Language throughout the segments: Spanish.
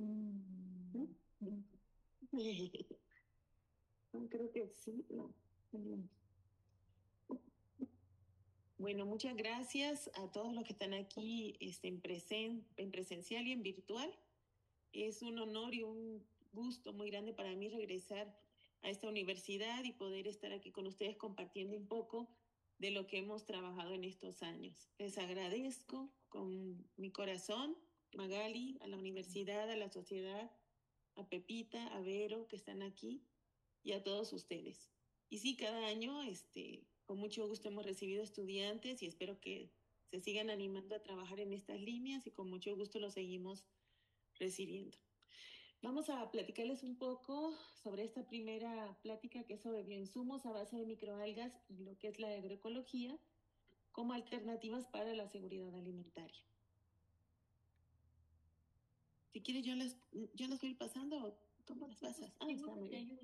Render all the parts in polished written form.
¿Mm? No, creo que sí, no. Bueno, muchas gracias a todos los que están aquí en presencial y en virtual. Es un honor y un gusto muy grande para mí regresar a esta universidad y poder estar aquí con ustedes compartiendo un poco de lo que hemos trabajado en estos años. Les agradezco con mi corazón, Magali, a la universidad, a la sociedad, a Pepita, a Vero, que están aquí, y a todos ustedes. Y sí, cada año, con mucho gusto hemos recibido estudiantes y espero que se sigan animando a trabajar en estas líneas y con mucho gusto los seguimos recibiendo. Vamos a platicarles un poco sobre esta primera plática que es sobre bioinsumos a base de microalgas y lo que es la agroecología como alternativas para la seguridad alimentaria. Si quieres, yo las voy pasando o ¿cómo las pasas? Ah, está muy bien.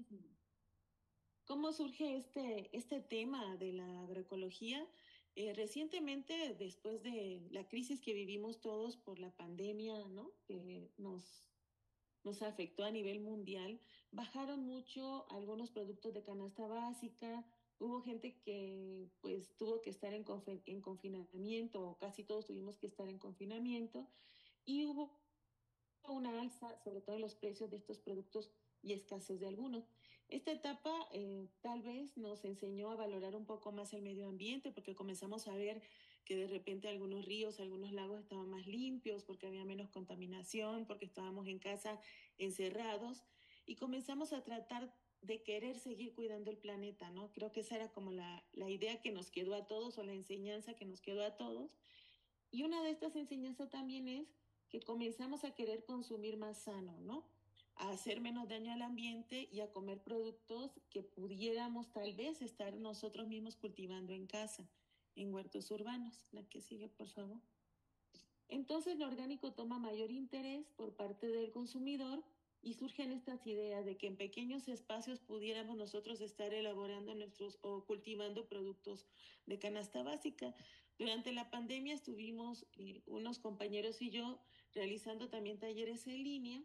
¿Cómo surge este tema de la agroecología? Recientemente, después de la crisis que vivimos todos por la pandemia, ¿no? Que nos afectó a nivel mundial, bajaron mucho algunos productos de canasta básica, hubo gente que pues tuvo que estar en confinamiento, o casi todos tuvimos que estar en confinamiento, y hubo una alza, sobre todo en los precios de estos productos y escasez de algunos. Esta etapa tal vez nos enseñó a valorar un poco más el medio ambiente porque comenzamos a ver que de repente algunos ríos, algunos lagos estaban más limpios porque había menos contaminación, porque estábamos en casa encerrados y comenzamos a tratar de querer seguir cuidando el planeta, ¿no? Creo que esa era como la idea que nos quedó a todos o la enseñanza que nos quedó a todos. Y una de estas enseñanzas también es que comenzamos a querer consumir más sano, ¿no? A hacer menos daño al ambiente y a comer productos que pudiéramos tal vez estar nosotros mismos cultivando en casa, en huertos urbanos. La que sigue, por favor. Entonces, lo orgánico toma mayor interés por parte del consumidor y surgen estas ideas de que en pequeños espacios pudiéramos nosotros estar elaborando nuestros o cultivando productos de canasta básica. Durante la pandemia estuvimos unos compañeros y yo realizando también talleres en línea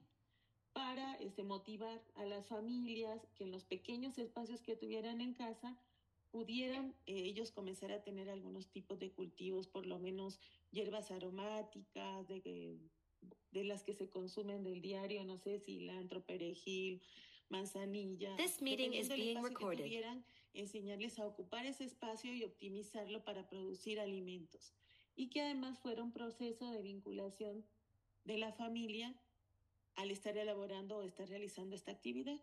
para motivar a las familias que en los pequeños espacios que tuvieran en casa pudieran ellos comenzar a tener algunos tipos de cultivos, por lo menos hierbas aromáticas, de las que se consumen del diario, no sé, cilantro, perejil, manzanilla. This meeting is Dependiendo del being espacio que recorded. tuvieran, enseñarles a ocupar ese espacio y optimizarlo para producir alimentos. Y que además fuera un proceso de vinculación de la familia al estar elaborando o estar realizando esta actividad.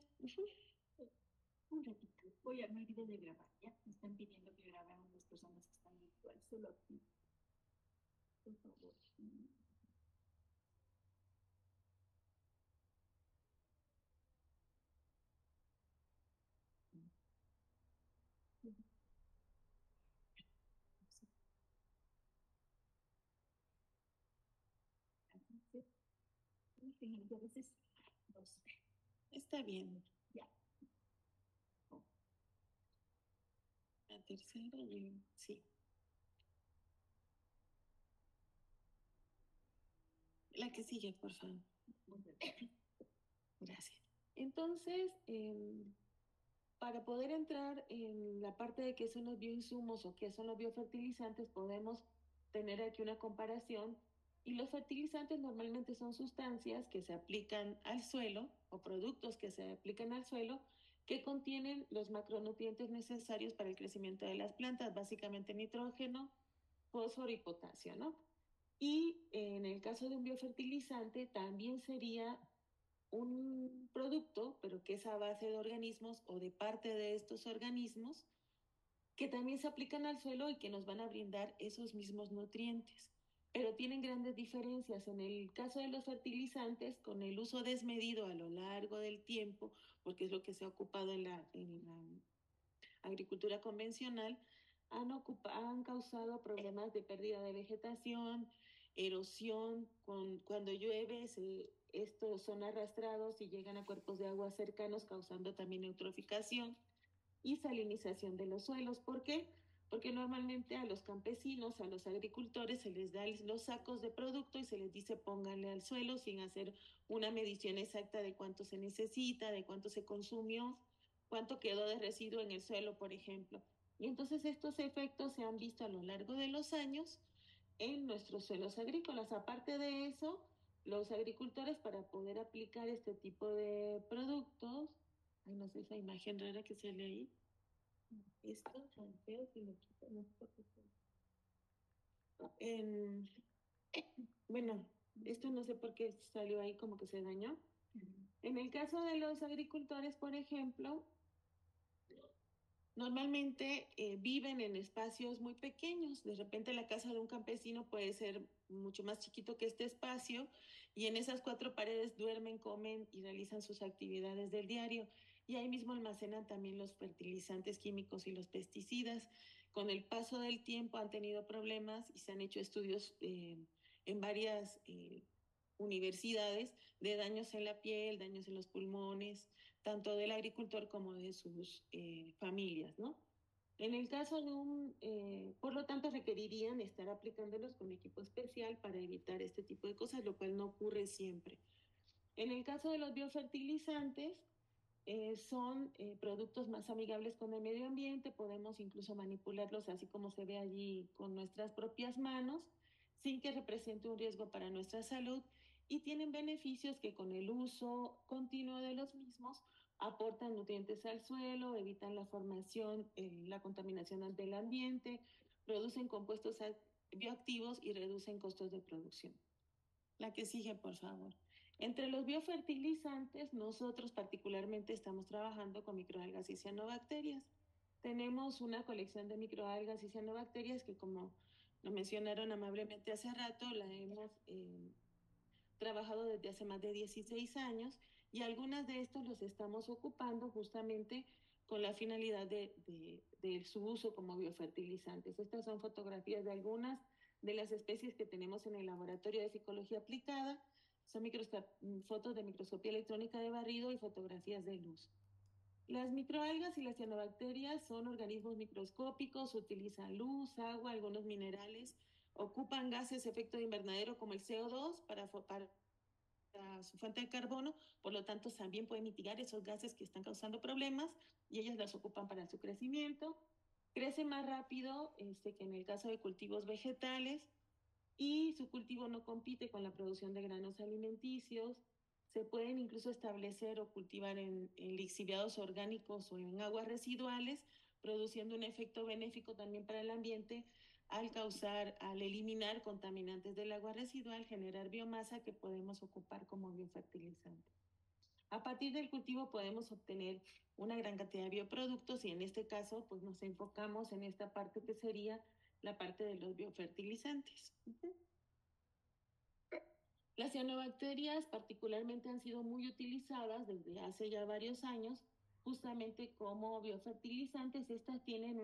Un ratito, me olvidé de grabar, ¿ya? Me están pidiendo que grabemos las personas que están virtuales, solo aquí, por favor. Sí, a veces dos. Está bien. Ya. La tercera sí. La que sigue, por favor. Gracias. Entonces, para poder entrar en la parte de qué son los bioinsumos o qué son los biofertilizantes, podemos tener aquí una comparación. Y los fertilizantes normalmente son sustancias que se aplican al suelo o productos que se aplican al suelo que contienen los macronutrientes necesarios para el crecimiento de las plantas, básicamente nitrógeno, fósforo y potasio, ¿no? Y en el caso de un biofertilizante también sería un producto, pero que es a base de organismos o de parte de estos organismos, que también se aplican al suelo y que nos van a brindar esos mismos nutrientes. Pero tienen grandes diferencias. En el caso de los fertilizantes, con el uso desmedido a lo largo del tiempo, porque es lo que se ha ocupado en la agricultura convencional, han causado problemas de pérdida de vegetación, erosión, cuando llueve estos son arrastrados y llegan a cuerpos de agua cercanos, causando también eutroficación y salinización de los suelos. ¿Por qué? porque normalmente a los campesinos, a los agricultores, se les da los sacos de producto y se les dice pónganle al suelo sin hacer una medición exacta de cuánto se necesita, de cuánto se consumió, cuánto quedó de residuo en el suelo, por ejemplo. Y entonces estos efectos se han visto a lo largo de los años en nuestros suelos agrícolas. Aparte de eso, los agricultores para poder aplicar este tipo de productos, ay, no sé esa imagen rara que se le ahí, esto tan feo que lo quito, no sé por qué. En, bueno, esto no sé por qué salió ahí como que se dañó. En el caso de los agricultores, por ejemplo, normalmente viven en espacios muy pequeños. De repente la casa de un campesino puede ser mucho más chiquito que este espacio y en esas cuatro paredes duermen, comen y realizan sus actividades del diario. Y ahí mismo almacenan también los fertilizantes químicos y los pesticidas. Con el paso del tiempo han tenido problemas y se han hecho estudios en varias universidades de daños en la piel, daños en los pulmones, tanto del agricultor como de sus familias, ¿no? En el caso de por lo tanto, requerirían estar aplicándolos con equipo especial para evitar este tipo de cosas, lo cual no ocurre siempre. En el caso de los biofertilizantes, son productos más amigables con el medio ambiente, podemos incluso manipularlos así como se ve allí con nuestras propias manos, sin que represente un riesgo para nuestra salud y tienen beneficios que con el uso continuo de los mismos aportan nutrientes al suelo, evitan la formación, la contaminación del ambiente, producen compuestos bioactivos y reducen costos de producción. La que sigue, por favor. Entre los biofertilizantes, nosotros particularmente estamos trabajando con microalgas y cianobacterias. Tenemos una colección de microalgas y cianobacterias que, como lo mencionaron amablemente hace rato, la hemos trabajado desde hace más de 16 años y algunas de estos los estamos ocupando justamente con la finalidad de su uso como biofertilizantes. Estas son fotografías de algunas de las especies que tenemos en el laboratorio de psicología aplicada. Son fotos de microscopía electrónica de barrido y fotografías de luz. Las microalgas y las cianobacterias son organismos microscópicos, utilizan luz, agua, algunos minerales, ocupan gases de efecto invernadero como el CO2 para su fuente de carbono, por lo tanto también puede mitigar esos gases que están causando problemas y ellas las ocupan para su crecimiento. Crece más rápido que en el caso de cultivos vegetales y su cultivo no compite con la producción de granos alimenticios. Se pueden incluso establecer o cultivar en lixiviados orgánicos o en aguas residuales, produciendo un efecto benéfico también para el ambiente al eliminar contaminantes del agua residual, generar biomasa que podemos ocupar como biofertilizante. A partir del cultivo podemos obtener una gran cantidad de bioproductos y en este caso pues nos enfocamos en esta parte que sería la parte de los biofertilizantes. Las cianobacterias particularmente han sido muy utilizadas desde hace ya varios años justamente como biofertilizantes. Estas tienen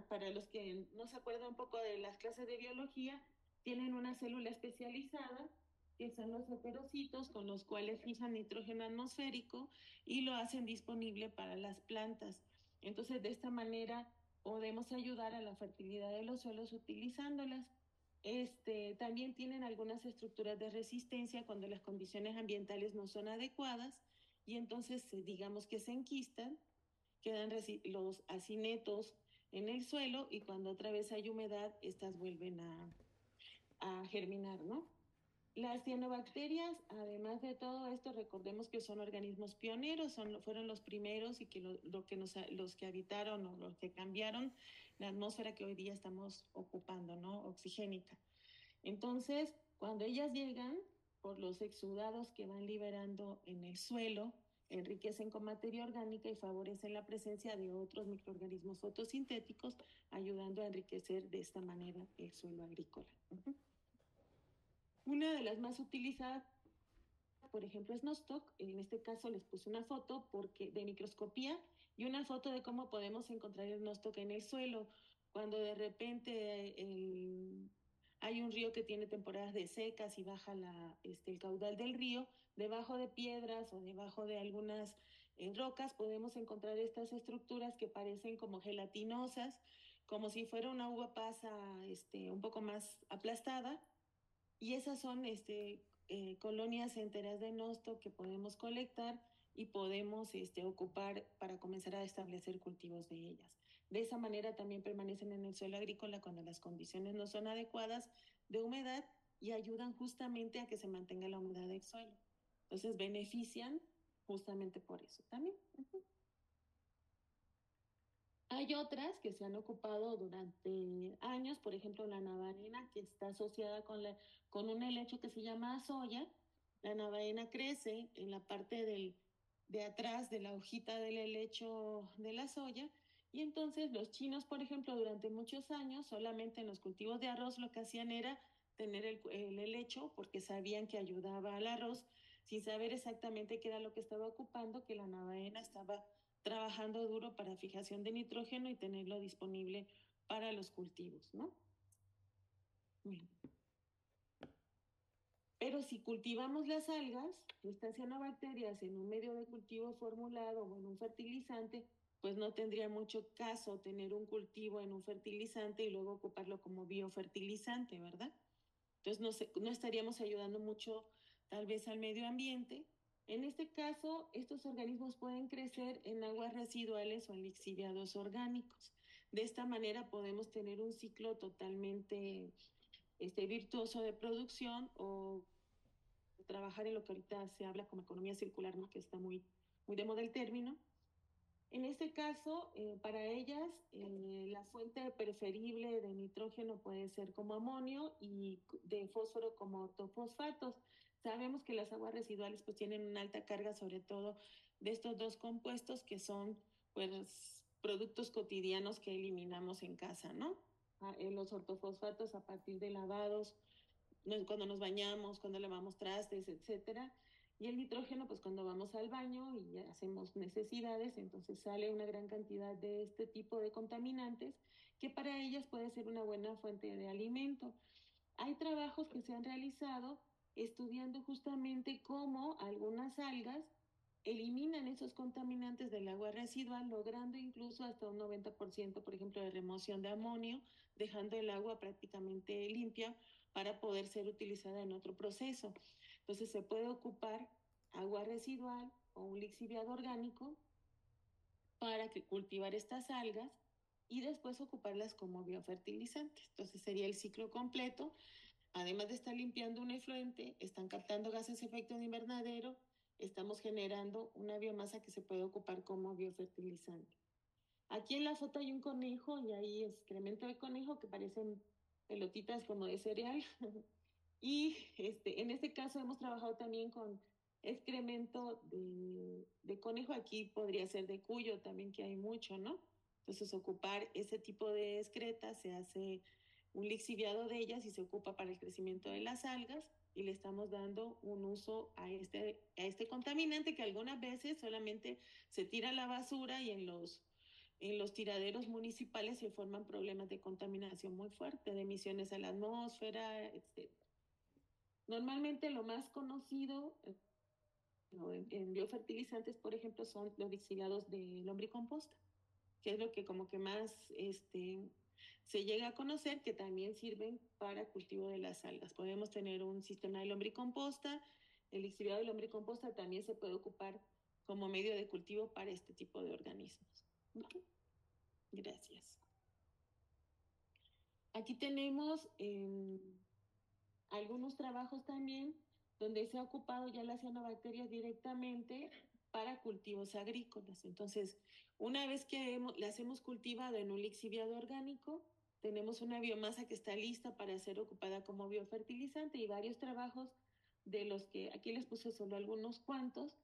para los que no se acuerdan un poco de las clases de biología, tienen una célula especializada que son los heterocitos con los cuales fijan nitrógeno atmosférico y lo hacen disponible para las plantas. Entonces, de esta manera podemos ayudar a la fertilidad de los suelos utilizándolas. También tienen algunas estructuras de resistencia cuando las condiciones ambientales no son adecuadas y entonces digamos que se enquistan, quedan los acinetos en el suelo y cuando otra vez hay humedad, estas vuelven a germinar, ¿no? Las cianobacterias, además de todo esto, recordemos que son organismos pioneros, fueron los primeros y que los que habitaron o los que cambiaron la atmósfera que hoy día estamos ocupando, ¿no? Oxigénica. Entonces, cuando ellas llegan, por los exudados que van liberando en el suelo, enriquecen con materia orgánica y favorecen la presencia de otros microorganismos fotosintéticos, ayudando a enriquecer de esta manera el suelo agrícola. Una de las más utilizadas, por ejemplo, es Nostoc. En este caso les puse una foto de microscopía y una foto de cómo podemos encontrar el Nostoc en el suelo. Cuando de repente hay un río que tiene temporadas de secas y baja el caudal del río, debajo de piedras o debajo de algunas En rocas podemos encontrar estas estructuras que parecen como gelatinosas, como si fuera una uva pasa un poco más aplastada, y esas son colonias enteras de nosto que podemos colectar y podemos ocupar para comenzar a establecer cultivos de ellas. De esa manera también permanecen en el suelo agrícola cuando las condiciones no son adecuadas de humedad y ayudan justamente a que se mantenga la humedad del suelo. Entonces benefician justamente por eso también. Hay otras que se han ocupado durante años, por ejemplo, la navarena, que está asociada con un helecho que se llama soya. La navarena crece en la parte de atrás de la hojita del helecho de la soya. Y entonces los chinos, por ejemplo, durante muchos años, solamente en los cultivos de arroz lo que hacían era tener el helecho porque sabían que ayudaba al arroz, sin saber exactamente qué era lo que estaba ocupando, que la navarena estaba trabajando duro para fijación de nitrógeno y tenerlo disponible para los cultivos, ¿no? Bien. Pero si cultivamos las algas, estas cianobacterias en un medio de cultivo formulado o en un fertilizante, pues no tendría mucho caso tener un cultivo en un fertilizante y luego ocuparlo como biofertilizante, ¿verdad? Entonces no estaríamos ayudando mucho tal vez al medio ambiente. En este caso, estos organismos pueden crecer en aguas residuales o en lixiviados orgánicos. De esta manera podemos tener un ciclo totalmente virtuoso de producción o trabajar en lo que ahorita se habla como economía circular, ¿no? Que está muy de moda el término. En este caso, para ellas, la fuente preferible de nitrógeno puede ser como amonio y de fósforo como ortofosfatos. Sabemos que las aguas residuales pues tienen una alta carga, sobre todo de estos dos compuestos que son pues productos cotidianos que eliminamos en casa, ¿no? Los ortofosfatos a partir de lavados, cuando nos bañamos, cuando lavamos trastes, etcétera. Y el nitrógeno, pues cuando vamos al baño y hacemos necesidades, entonces sale una gran cantidad de este tipo de contaminantes que para ellas puede ser una buena fuente de alimento. Hay trabajos que se han realizado estudiando justamente cómo algunas algas eliminan esos contaminantes del agua residual, logrando incluso hasta un 90%, por ejemplo, de remoción de amonio, dejando el agua prácticamente limpia para poder ser utilizada en otro proceso. Entonces se puede ocupar agua residual o un lixiviado orgánico para que cultivar estas algas y después ocuparlas como biofertilizantes. Entonces sería el ciclo completo. Además de estar limpiando un efluente, están captando gases de efecto de invernadero, estamos generando una biomasa que se puede ocupar como biofertilizante. Aquí en la foto hay un conejo y hay excremento de conejo que parecen pelotitas como de cereal. Y en este caso hemos trabajado también con excremento de conejo. Aquí podría ser de cuyo también, que hay mucho, ¿no? Entonces ocupar ese tipo de excretas, se hace un lixiviado de ellas y se ocupa para el crecimiento de las algas y le estamos dando un uso a este contaminante que algunas veces solamente se tira a la basura y en los tiraderos municipales se forman problemas de contaminación muy fuerte, de emisiones a la atmósfera, etc. Normalmente lo más conocido en biofertilizantes, por ejemplo, son los lixiviados de lombricomposta, que es lo que como que más se llega a conocer, que también sirven para cultivo de las algas. Podemos tener un sistema de lombricomposta, el lixiviado de lombricomposta también se puede ocupar como medio de cultivo para este tipo de organismos. ¿Okay? Gracias. Aquí tenemos algunos trabajos también donde se ha ocupado ya las cianobacterias directamente para cultivos agrícolas. Entonces, una vez que las hemos cultivado en un lixiviado orgánico, tenemos una biomasa que está lista para ser ocupada como biofertilizante y varios trabajos de los que aquí les puse solo algunos cuantos,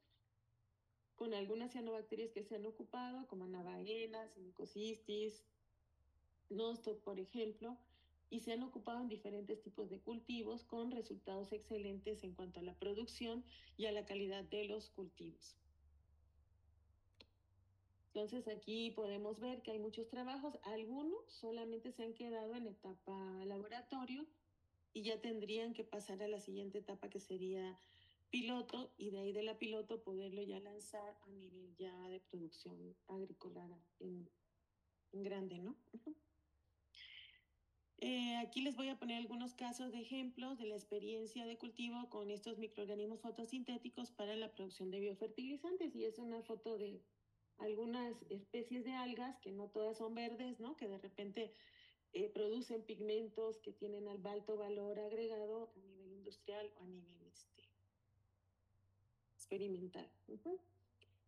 con algunas cianobacterias que se han ocupado, como Navaenas, Mucocistis, Nostoc, por ejemplo, y se han ocupado en diferentes tipos de cultivos con resultados excelentes en cuanto a la producción y a la calidad de los cultivos. Entonces aquí podemos ver que hay muchos trabajos, algunos solamente se han quedado en etapa laboratorio y ya tendrían que pasar a la siguiente etapa que sería piloto y de ahí de la piloto poderlo ya lanzar a nivel ya de producción agrícola en grande, ¿no? Aquí les voy a poner algunos casos de ejemplos de la experiencia de cultivo con estos microorganismos fotosintéticos para la producción de biofertilizantes. Y es una foto de algunas especies de algas, que no todas son verdes, ¿no? Que de repente producen pigmentos que tienen alto valor agregado a nivel industrial o a nivel experimental.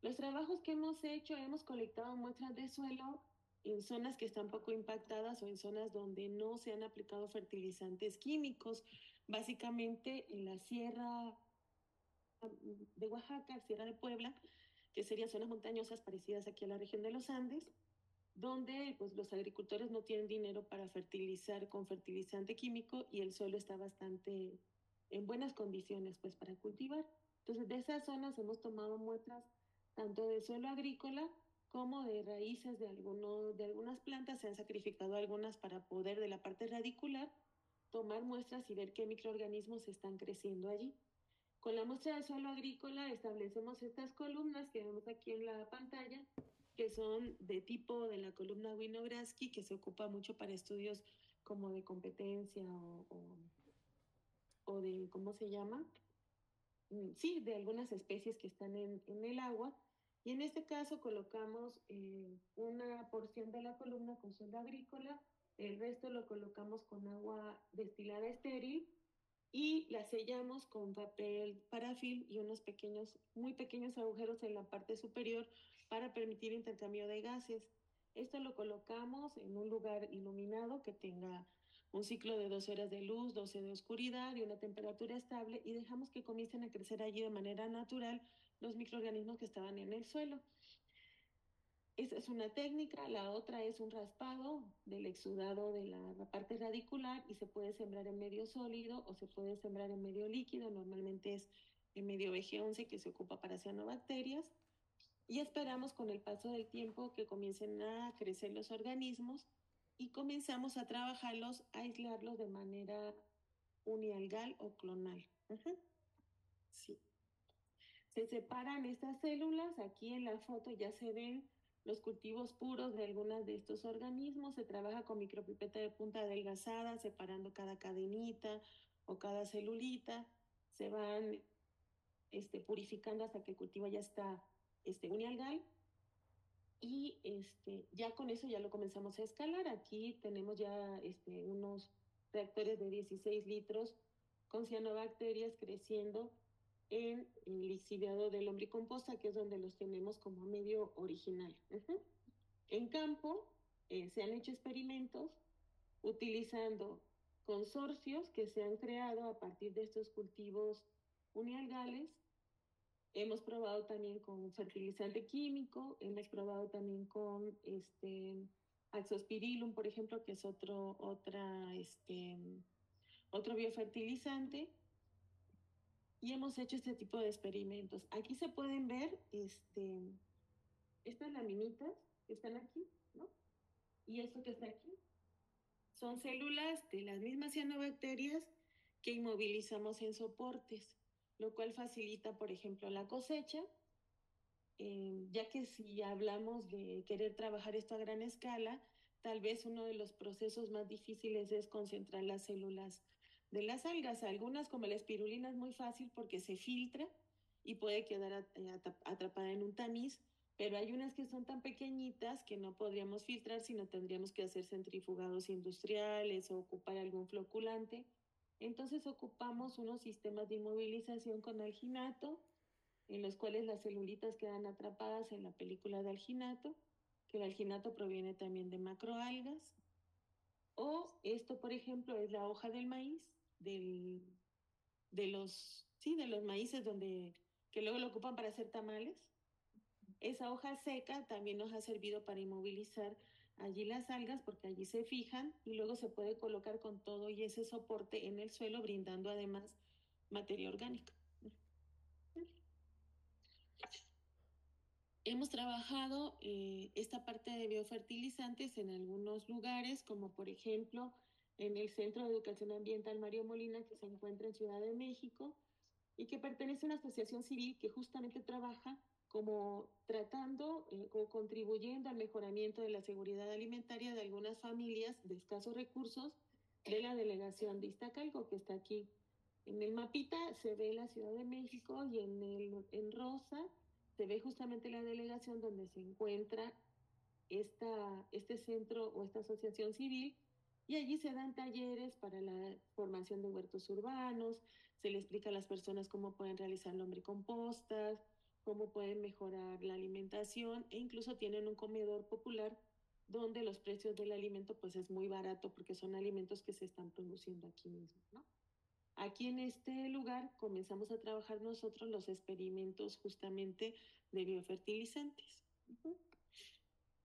Los trabajos que hemos hecho, hemos colectado muestras de suelo en zonas que están poco impactadas o en zonas donde no se han aplicado fertilizantes químicos, básicamente en la sierra de Oaxaca, sierra de Puebla, que serían zonas montañosas parecidas aquí a la región de los Andes, donde pues, los agricultores no tienen dinero para fertilizar con fertilizante químico y el suelo está bastante en buenas condiciones pues, para cultivar. Entonces, de esas zonas hemos tomado muestras tanto de suelo agrícola como de raíces de algunas plantas. Se han sacrificado algunas para poder, de la parte radicular, tomar muestras y ver qué microorganismos están creciendo allí. Con la muestra de suelo agrícola establecemos estas columnas que vemos aquí en la pantalla, que son de tipo de la columna Winogradsky, que se ocupa mucho para estudios como de competencia o de, ¿cómo se llama? Sí, de algunas especies que están en el agua. Y en este caso colocamos una porción de la columna con suelo agrícola, el resto lo colocamos con agua destilada estéril y la sellamos con papel parafil y unos pequeños, muy pequeños agujeros en la parte superior para permitir intercambio de gases. Esto lo colocamos en un lugar iluminado que tenga un ciclo de 12 horas de luz, 12 de oscuridad y una temperatura estable y dejamos que comiencen a crecer allí de manera natural los microorganismos que estaban en el suelo. Esa es una técnica, la otra es un raspado del exudado de la parte radicular y se puede sembrar en medio sólido o se puede sembrar en medio líquido, normalmente es en medio VG11 que se ocupa para cianobacterias y esperamos con el paso del tiempo que comiencen a crecer los organismos y comenzamos a trabajarlos, a aislarlos de manera unialgal o clonal. Sí. Se separan estas células, aquí en la foto ya se ven los cultivos puros de algunos de estos organismos, se trabaja con micropipeta de punta adelgazada, separando cada cadenita o cada celulita, se van purificando hasta que el cultivo ya está unialgal y ya con eso ya lo comenzamos a escalar. Aquí tenemos ya unos reactores de 16 litros con cianobacterias creciendo en el lixiviado del lombricomposta, que es donde los tenemos como medio original. En campo se han hecho experimentos utilizando consorcios que se han creado a partir de estos cultivos unialgales. Hemos probado también con fertilizante químico, hemos probado también con Azospirillum, por ejemplo, que es otro biofertilizante, y hemos hecho este tipo de experimentos. Aquí se pueden ver estas laminitas que están aquí, ¿no? Y esto que está aquí. Son células de las mismas cianobacterias que inmovilizamos en soportes, lo cual facilita, por ejemplo, la cosecha, ya que si hablamos de querer trabajar esto a gran escala, tal vez uno de los procesos más difíciles es concentrar las células de las algas. Algunas, como la espirulina, es muy fácil porque se filtra y puede quedar atrapada en un tamiz, pero hay unas que son tan pequeñitas que no podríamos filtrar, sino tendríamos que hacer centrifugados industriales o ocupar algún floculante. Entonces ocupamos unos sistemas de inmovilización con alginato, en los cuales las celulitas quedan atrapadas en la película de alginato, que el alginato proviene también de macroalgas. O esto, por ejemplo, es la hoja del maíz, de los maíces que luego lo ocupan para hacer tamales. Esa hoja seca también nos ha servido para inmovilizar allí las algas porque allí se fijan y luego se puede colocar con todo y ese soporte en el suelo, brindando además materia orgánica. Hemos trabajado esta parte de biofertilizantes en algunos lugares, como por ejemplo en el Centro de Educación Ambiental Mario Molina, que se encuentra en Ciudad de México, y que pertenece a una asociación civil que justamente trabaja como tratando o contribuyendo al mejoramiento de la seguridad alimentaria de algunas familias de escasos recursos de la delegación de Iztacalco, que está aquí. En el mapita se ve la Ciudad de México y en rosa se ve justamente la delegación donde se encuentra este centro o esta asociación civil, y allí se dan talleres para la formación de huertos urbanos, se le explica a las personas cómo pueden realizar lombricompostas, cómo pueden mejorar la alimentación, e incluso tienen un comedor popular donde los precios del alimento pues es muy barato porque son alimentos que se están produciendo aquí mismo, ¿no? Aquí en este lugar comenzamos a trabajar nosotros los experimentos justamente de biofertilizantes. Uh-huh.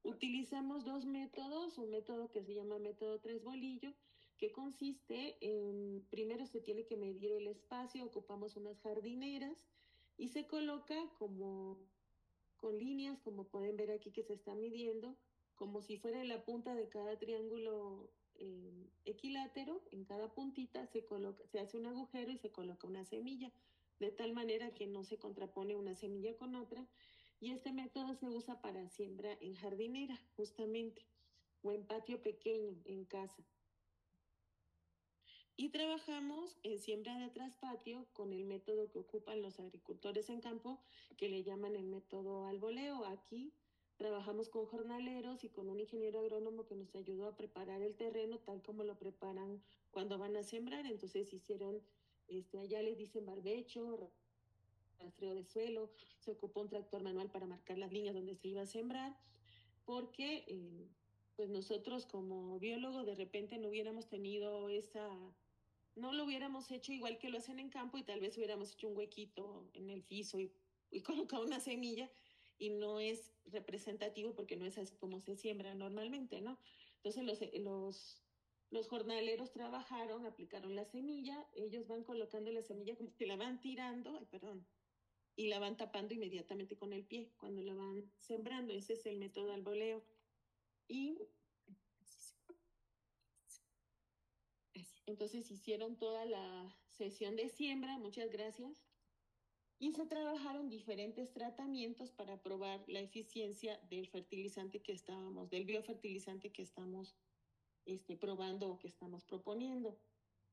Utilizamos dos métodos, un método que se llama método tres bolillo, que consiste en, primero se tiene que medir el espacio, ocupamos unas jardineras y se coloca como con líneas, como pueden ver aquí que se está midiendo, como si fuera en la punta de cada triángulo equilátero, en cada puntita se hace un agujero y se coloca una semilla, de tal manera que no se contrapone una semilla con otra. Y este método se usa para siembra en jardinera, justamente, o en patio pequeño, en casa. Y trabajamos en siembra de traspatio con el método que ocupan los agricultores en campo, que le llaman el método alboleo. Aquí trabajamos con jornaleros y con un ingeniero agrónomo que nos ayudó a preparar el terreno tal como lo preparan cuando van a sembrar. Entonces hicieron, allá les dicen barbecho, rastreo de suelo, se ocupó un tractor manual para marcar las líneas donde se iba a sembrar, porque pues nosotros como biólogos de repente no hubiéramos tenido no lo hubiéramos hecho igual que lo hacen en campo y tal vez hubiéramos hecho un huequito en el piso y colocado una semilla y no es representativo porque no es así como se siembra normalmente, ¿no? Entonces los jornaleros trabajaron, aplicaron la semilla, ellos van colocando la semilla como que la van tirando, ay, perdón, y la van tapando inmediatamente con el pie cuando la van sembrando. Ese es el método alboleo. Y entonces hicieron toda la sesión de siembra, muchas gracias, y se trabajaron diferentes tratamientos para probar la eficiencia del biofertilizante que estamos probando o que estamos proponiendo.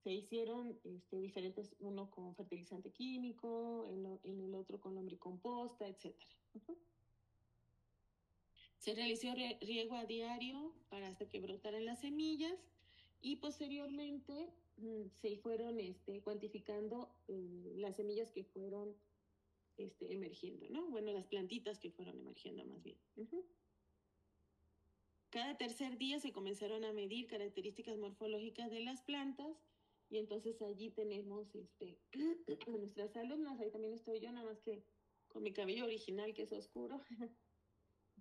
Se hicieron diferentes, uno con fertilizante químico, en el otro con lombricomposta, etcétera. Uh-huh. Se realizó riego a diario para hasta que brotaran las semillas y posteriormente se fueron cuantificando las semillas que fueron emergiendo, ¿no? Bueno, las plantitas que fueron emergiendo más bien. Uh-huh. Cada tercer día se comenzaron a medir características morfológicas de las plantas y entonces allí tenemos a nuestras alumnas, ahí también estoy yo, nada más que con mi cabello original que es oscuro.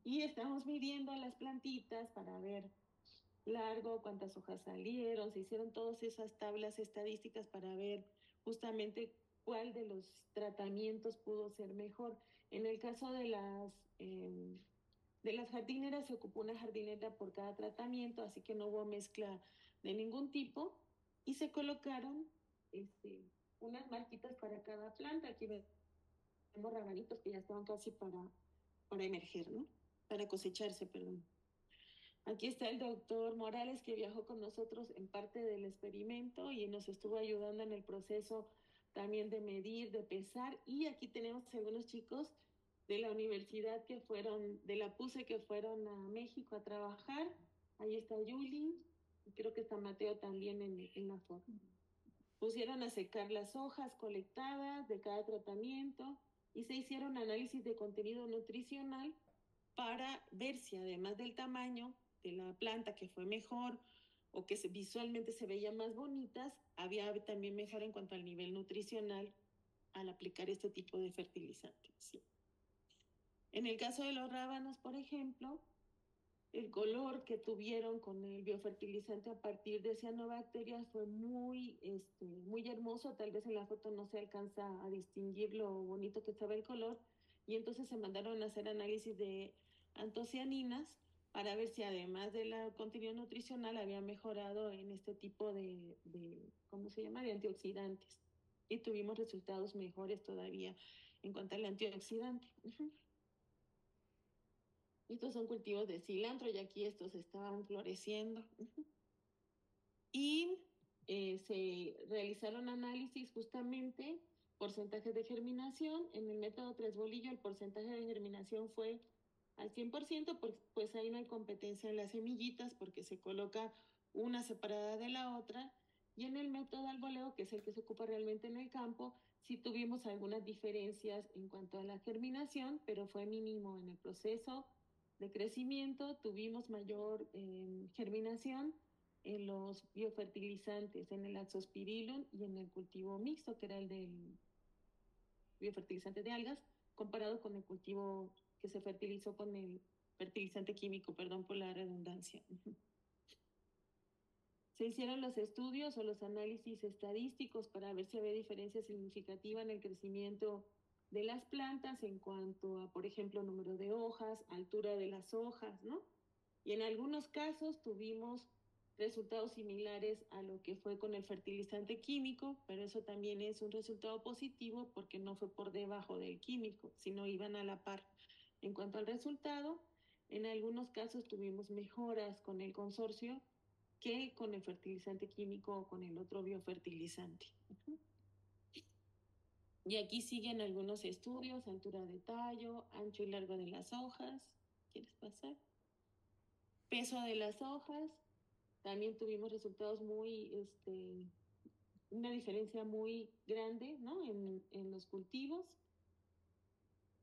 Y estamos midiendo las plantitas para ver largo, cuántas hojas salieron, se hicieron todas esas tablas estadísticas para ver justamente cuál de los tratamientos pudo ser mejor. En el caso de las jardineras se ocupó una jardinera por cada tratamiento, así que no hubo mezcla de ningún tipo y se colocaron unas marquitas para cada planta. Aquí vemos rabanitos que ya estaban casi para emerger, ¿no? Para cosecharse, perdón. Aquí está el doctor Morales que viajó con nosotros en parte del experimento y nos estuvo ayudando en el proceso también de medir, de pesar. Y aquí tenemos algunos chicos de la universidad de la PUCE que fueron a México a trabajar. Ahí está Yuli, y creo que está Mateo también en la foto. Pusieron a secar las hojas colectadas de cada tratamiento y se hicieron análisis de contenido nutricional para ver si además del tamaño de la planta que fue mejor o que visualmente se veía más bonitas, había también mejor en cuanto al nivel nutricional al aplicar este tipo de fertilizantes. Sí. En el caso de los rábanos, por ejemplo, el color que tuvieron con el biofertilizante a partir de cianobacterias fue muy hermoso. Tal vez en la foto no se alcanza a distinguir lo bonito que estaba el color. Y entonces se mandaron a hacer análisis de antocianinas para ver si además del contenido nutricional había mejorado en este tipo ¿cómo se llama?, de antioxidantes. y tuvimos resultados mejores todavía en cuanto al antioxidante. Estos son cultivos de cilantro y aquí estos estaban floreciendo. Y se realizaron análisis justamente, porcentajes de germinación. En el método Tres Bolillo el porcentaje de germinación fue al 100%, pues ahí no hay competencia en las semillitas porque se coloca una separada de la otra. Y en el método Alboleo, que es el que se ocupa realmente en el campo, sí tuvimos algunas diferencias en cuanto a la germinación, pero fue mínimo en el proceso de crecimiento. Tuvimos mayor germinación en los biofertilizantes, en el azospirillum y en el cultivo mixto, que era el del biofertilizante de algas, comparado con el cultivo que se fertilizó con el fertilizante químico, perdón por la redundancia. Se hicieron los estudios o los análisis estadísticos para ver si había diferencia significativa en el crecimiento de las plantas en cuanto a, por ejemplo, número de hojas, altura de las hojas, ¿no? Y en algunos casos tuvimos resultados similares a lo que fue con el fertilizante químico, pero eso también es un resultado positivo porque no fue por debajo del químico, sino iban a la par. En cuanto al resultado, en algunos casos tuvimos mejoras con el consorcio que con el fertilizante químico o con el otro biofertilizante. Y aquí siguen algunos estudios: altura de tallo, ancho y largo de las hojas. ¿Quieres pasar? Peso de las hojas. También tuvimos resultados una diferencia muy grande, ¿no? En los cultivos.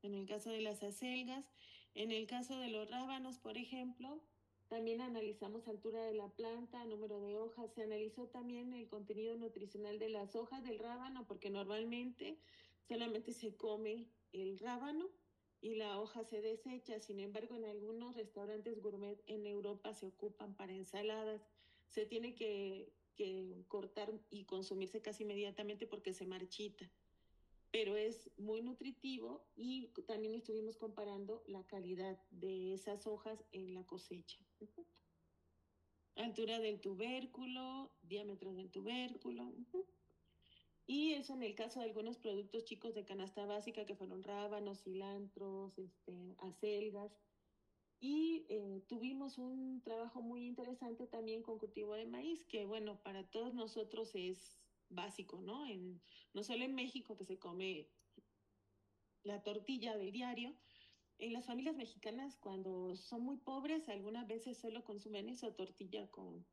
En el caso de las acelgas, en el caso de los rábanos, por ejemplo, también analizamos altura de la planta, número de hojas. Se analizó también el contenido nutricional de las hojas del rábano, porque normalmente solamente se come el rábano y la hoja se desecha. Sin embargo, en algunos restaurantes gourmet en Europa se ocupan para ensaladas. Se tiene que cortar y consumirse casi inmediatamente porque se marchita, pero es muy nutritivo y también estuvimos comparando la calidad de esas hojas en la cosecha. Altura del tubérculo, diámetro del tubérculo. Y eso en el caso de algunos productos chicos de canasta básica que fueron rábanos, cilantros, acelgas. Y tuvimos un trabajo muy interesante también con cultivo de maíz, que bueno, para todos nosotros es básico, ¿no? No solo en México, que se come la tortilla del diario. En las familias mexicanas, cuando son muy pobres, algunas veces solo consumen esa tortilla con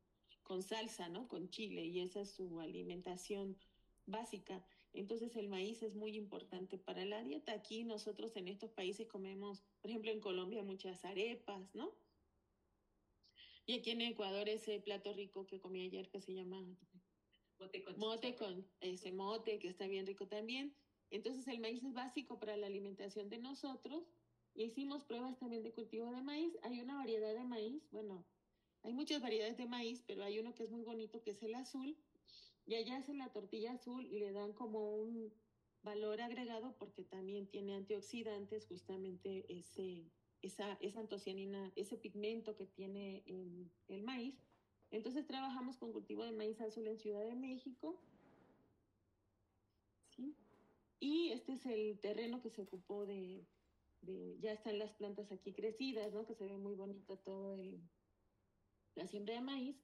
salsa, ¿no? Con chile, y esa es su alimentación básica. Entonces el maíz es muy importante para la dieta. Aquí nosotros en estos países comemos, por ejemplo, en Colombia muchas arepas, ¿no? Y aquí en Ecuador ese plato rico que comí ayer que se llama mote con ese mote, que está bien rico también. Entonces el maíz es básico para la alimentación de nosotros. Y hicimos pruebas también de cultivo de maíz. Hay una variedad de maíz, bueno, hay muchas variedades de maíz, pero hay uno que es muy bonito, que es el azul. Y allá hacen la tortilla azul y le dan como un valor agregado porque también tiene antioxidantes, justamente esa antocianina, ese pigmento que tiene el maíz. Entonces trabajamos con cultivo de maíz azul en Ciudad de México, ¿sí? Y este es el terreno que se ocupó ya están las plantas aquí crecidas, ¿no? Que se ve muy bonito la siembra de maíz.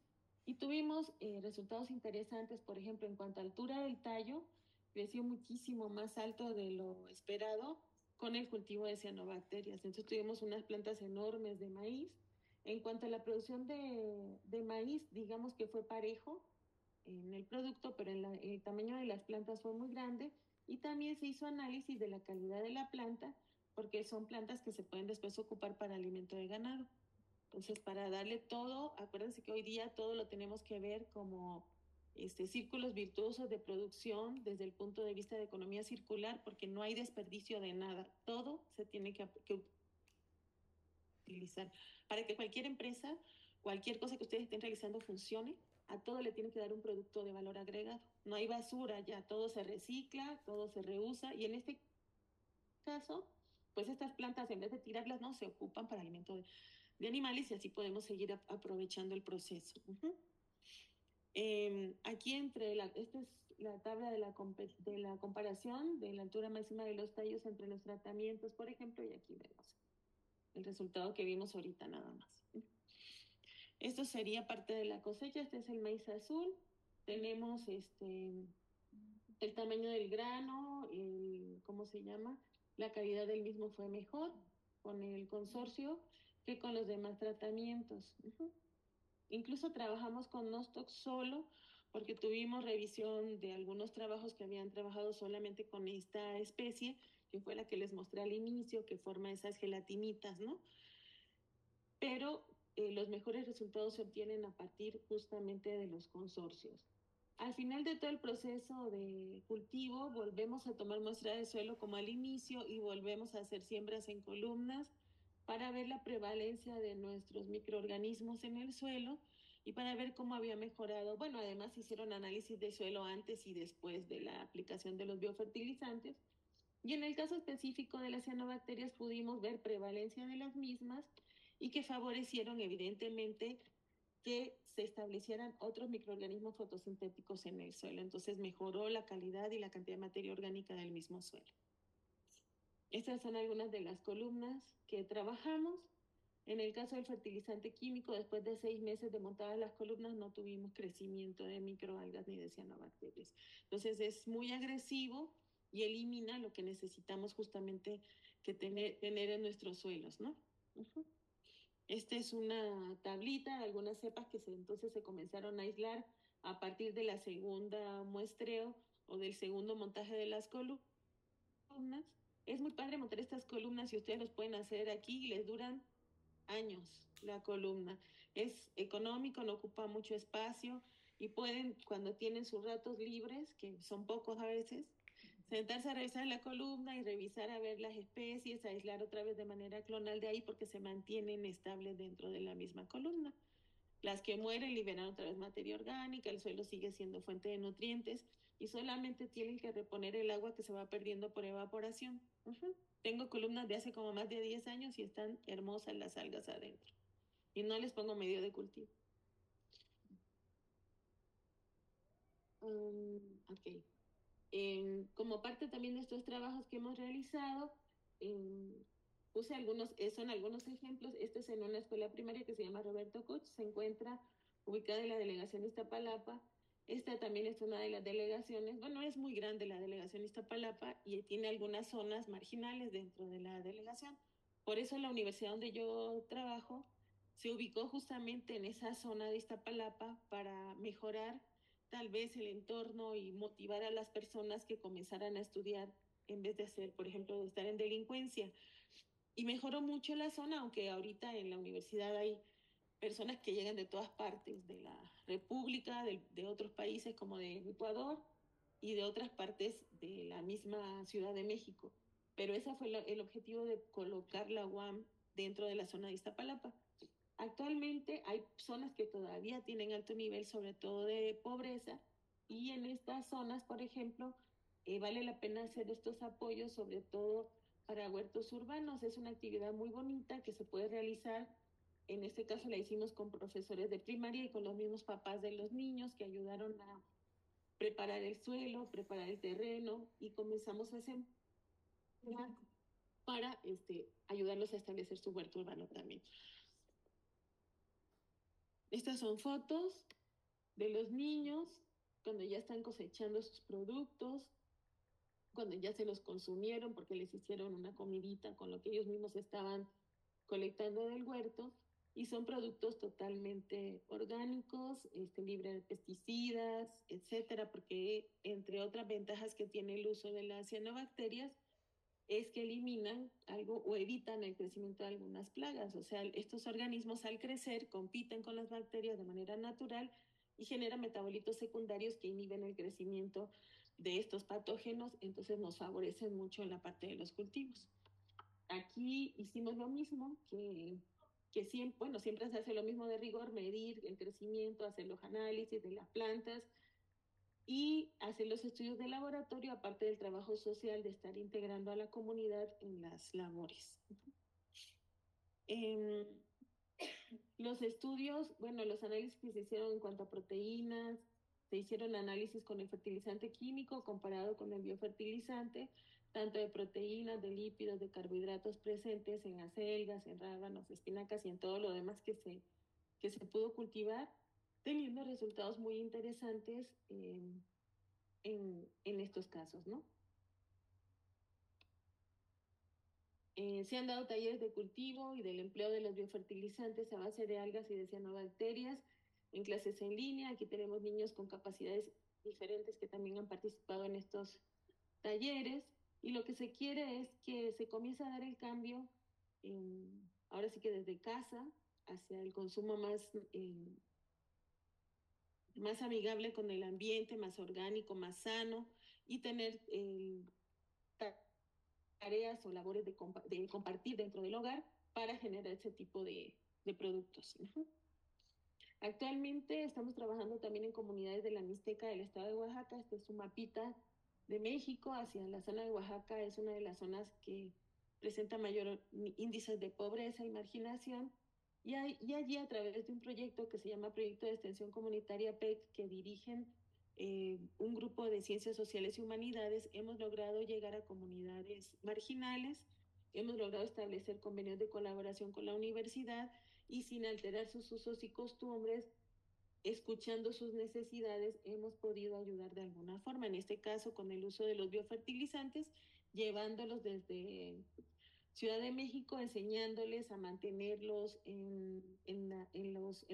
Y tuvimos resultados interesantes, por ejemplo, en cuanto a altura del tallo, creció muchísimo más alto de lo esperado con el cultivo de cianobacterias. Entonces tuvimos unas plantas enormes de maíz. En cuanto a la producción de maíz, digamos que fue parejo en el producto, pero el tamaño de las plantas fue muy grande. Y también se hizo análisis de la calidad de la planta, porque son plantas que se pueden después ocupar para alimento de ganado. Entonces, para darle todo, acuérdense que hoy día todo lo tenemos que ver como círculos virtuosos de producción desde el punto de vista de economía circular, porque no hay desperdicio de nada. Todo se tiene que utilizar. Para que cualquier empresa, cualquier cosa que ustedes estén realizando funcione, a todo le tienen que dar un producto de valor agregado. No hay basura ya, todo se recicla, todo se reusa, y en este caso, pues estas plantas, en vez de tirarlas, no, se ocupan para alimento de animales, y así podemos seguir aprovechando el proceso. Aquí este es la tabla de la comparación de la altura máxima de los tallos entre los tratamientos, por ejemplo, y aquí vemos el resultado que vimos ahorita nada más. Esto sería parte de la cosecha. Este es el maíz azul. Tenemos el tamaño del grano, ¿cómo se llama? La calidad del mismo fue mejor con el consorcio que con los demás tratamientos. Incluso trabajamos con Nostoc solo porque tuvimos revisión de algunos trabajos que habían trabajado solamente con esta especie, que fue la que les mostré al inicio, que forma esas gelatinitas, ¿no? Pero los mejores resultados se obtienen a partir justamente de los consorcios. Al final de todo el proceso de cultivo, volvemos a tomar muestra de suelo como al inicio y volvemos a hacer siembras en columnas para ver la prevalencia de nuestros microorganismos en el suelo y para ver cómo había mejorado. Bueno, además hicieron análisis de suelo antes y después de la aplicación de los biofertilizantes. Y en el caso específico de las cianobacterias pudimos ver prevalencia de las mismas y que favorecieron evidentemente que se establecieran otros microorganismos fotosintéticos en el suelo. Entonces mejoró la calidad y la cantidad de materia orgánica del mismo suelo. Estas son algunas de las columnas que trabajamos. En el caso del fertilizante químico, después de 6 meses de montadas las columnas, no tuvimos crecimiento de microalgas ni de cianobacterias. Entonces es muy agresivo y elimina lo que necesitamos justamente que tener en nuestros suelos, ¿no? Esta es una tablita de algunas cepas que entonces se comenzaron a aislar a partir de la segunda muestreo o del segundo montaje de las columnas. Es muy padre montar estas columnas y ustedes los pueden hacer aquí y les duran años la columna. Es económico, no ocupa mucho espacio y pueden, cuando tienen sus ratos libres, que son pocos a veces, sentarse a revisar la columna y revisar a ver las especies, aislar otra vez de manera clonal de ahí porque se mantienen estables dentro de la misma columna. Las que mueren liberan otra vez materia orgánica, el suelo sigue siendo fuente de nutrientes y solamente tienen que reponer el agua que se va perdiendo por evaporación. Tengo columnas de hace como más de 10 años y están hermosas las algas adentro. Y no les pongo medio de cultivo. Ok. Como parte también de estos trabajos que hemos realizado, puse son algunos ejemplos. Este es en una escuela primaria que se llama Roberto Koch, se encuentra ubicada en la delegación Iztapalapa. Esta también es una de las delegaciones, bueno, es muy grande la delegación Iztapalapa y tiene algunas zonas marginales dentro de la delegación. Por eso la universidad donde yo trabajo se ubicó justamente en esa zona de Iztapalapa para mejorar tal vez el entorno y motivar a las personas que comenzaran a estudiar en vez de hacer, por ejemplo, de estar en delincuencia. Y mejoró mucho la zona, aunque ahorita en la universidad hay personas que llegan de todas partes de la República, de otros países como de Ecuador y de otras partes de la misma Ciudad de México. Pero ese fue el objetivo de colocar la UAM dentro de la zona de Iztapalapa. Actualmente hay zonas que todavía tienen alto nivel, sobre todo de pobreza, y en estas zonas, por ejemplo, vale la pena hacer estos apoyos, sobre todo para huertos urbanos. Es una actividad muy bonita que se puede realizar. En este caso la hicimos con profesores de primaria y con los mismos papás de los niños que ayudaron a preparar el suelo, preparar el terreno y comenzamos a sembrar para ayudarlos a establecer su huerto urbano también. Estas son fotos de los niños cuando ya están cosechando sus productos, cuando ya se los consumieron porque les hicieron una comidita con lo que ellos mismos estaban colectando del huerto, y son productos totalmente orgánicos, libres de pesticidas, etcétera, porque entre otras ventajas que tiene el uso de las cianobacterias es que eliminan algo o evitan el crecimiento de algunas plagas. O sea, estos organismos al crecer compiten con las bacterias de manera natural y generan metabolitos secundarios que inhiben el crecimiento de estos patógenos, entonces nos favorecen mucho en la parte de los cultivos. Aquí hicimos lo mismo que siempre, bueno, siempre se hace lo mismo de rigor, medir el crecimiento, hacer los análisis de las plantas y hacer los estudios de laboratorio, aparte del trabajo social de estar integrando a la comunidad en las labores. Los estudios, bueno, los análisis que se hicieron en cuanto a proteínas, Se hicieron análisis con el fertilizante químico comparado con el biofertilizante, tanto de proteínas, de lípidos, de carbohidratos presentes en acelgas, en rábanos, espinacas y en todo lo demás que se pudo cultivar, teniendo resultados muy interesantes en estos casos, ¿no? Se han dado talleres de cultivo y del empleo de los biofertilizantes a base de algas y de cianobacterias en clases en línea. Aquí tenemos niños con capacidades diferentes que también han participado en estos talleres. Y lo que se quiere es que se comience a dar el cambio, ahora sí que desde casa, hacia el consumo más amigable con el ambiente, más orgánico, más sano, y tener tareas o labores de compartir dentro del hogar para generar ese tipo de productos. Actualmente estamos trabajando también en comunidades de la Mixteca del estado de Oaxaca. Este es un mapita de México hacia la zona de Oaxaca. Es una de las zonas que presenta mayor índices de pobreza y marginación. Y allí, a través de un proyecto que se llama Proyecto de Extensión Comunitaria PEC, que dirigen un grupo de ciencias sociales y humanidades, hemos logrado llegar a comunidades marginales, hemos logrado establecer convenios de colaboración con la universidad y sin alterar sus usos y costumbres, escuchando sus necesidades, hemos podido ayudar de alguna forma, en este caso con el uso de los biofertilizantes, llevándolos desde Ciudad de México, enseñándoles a mantenerlos en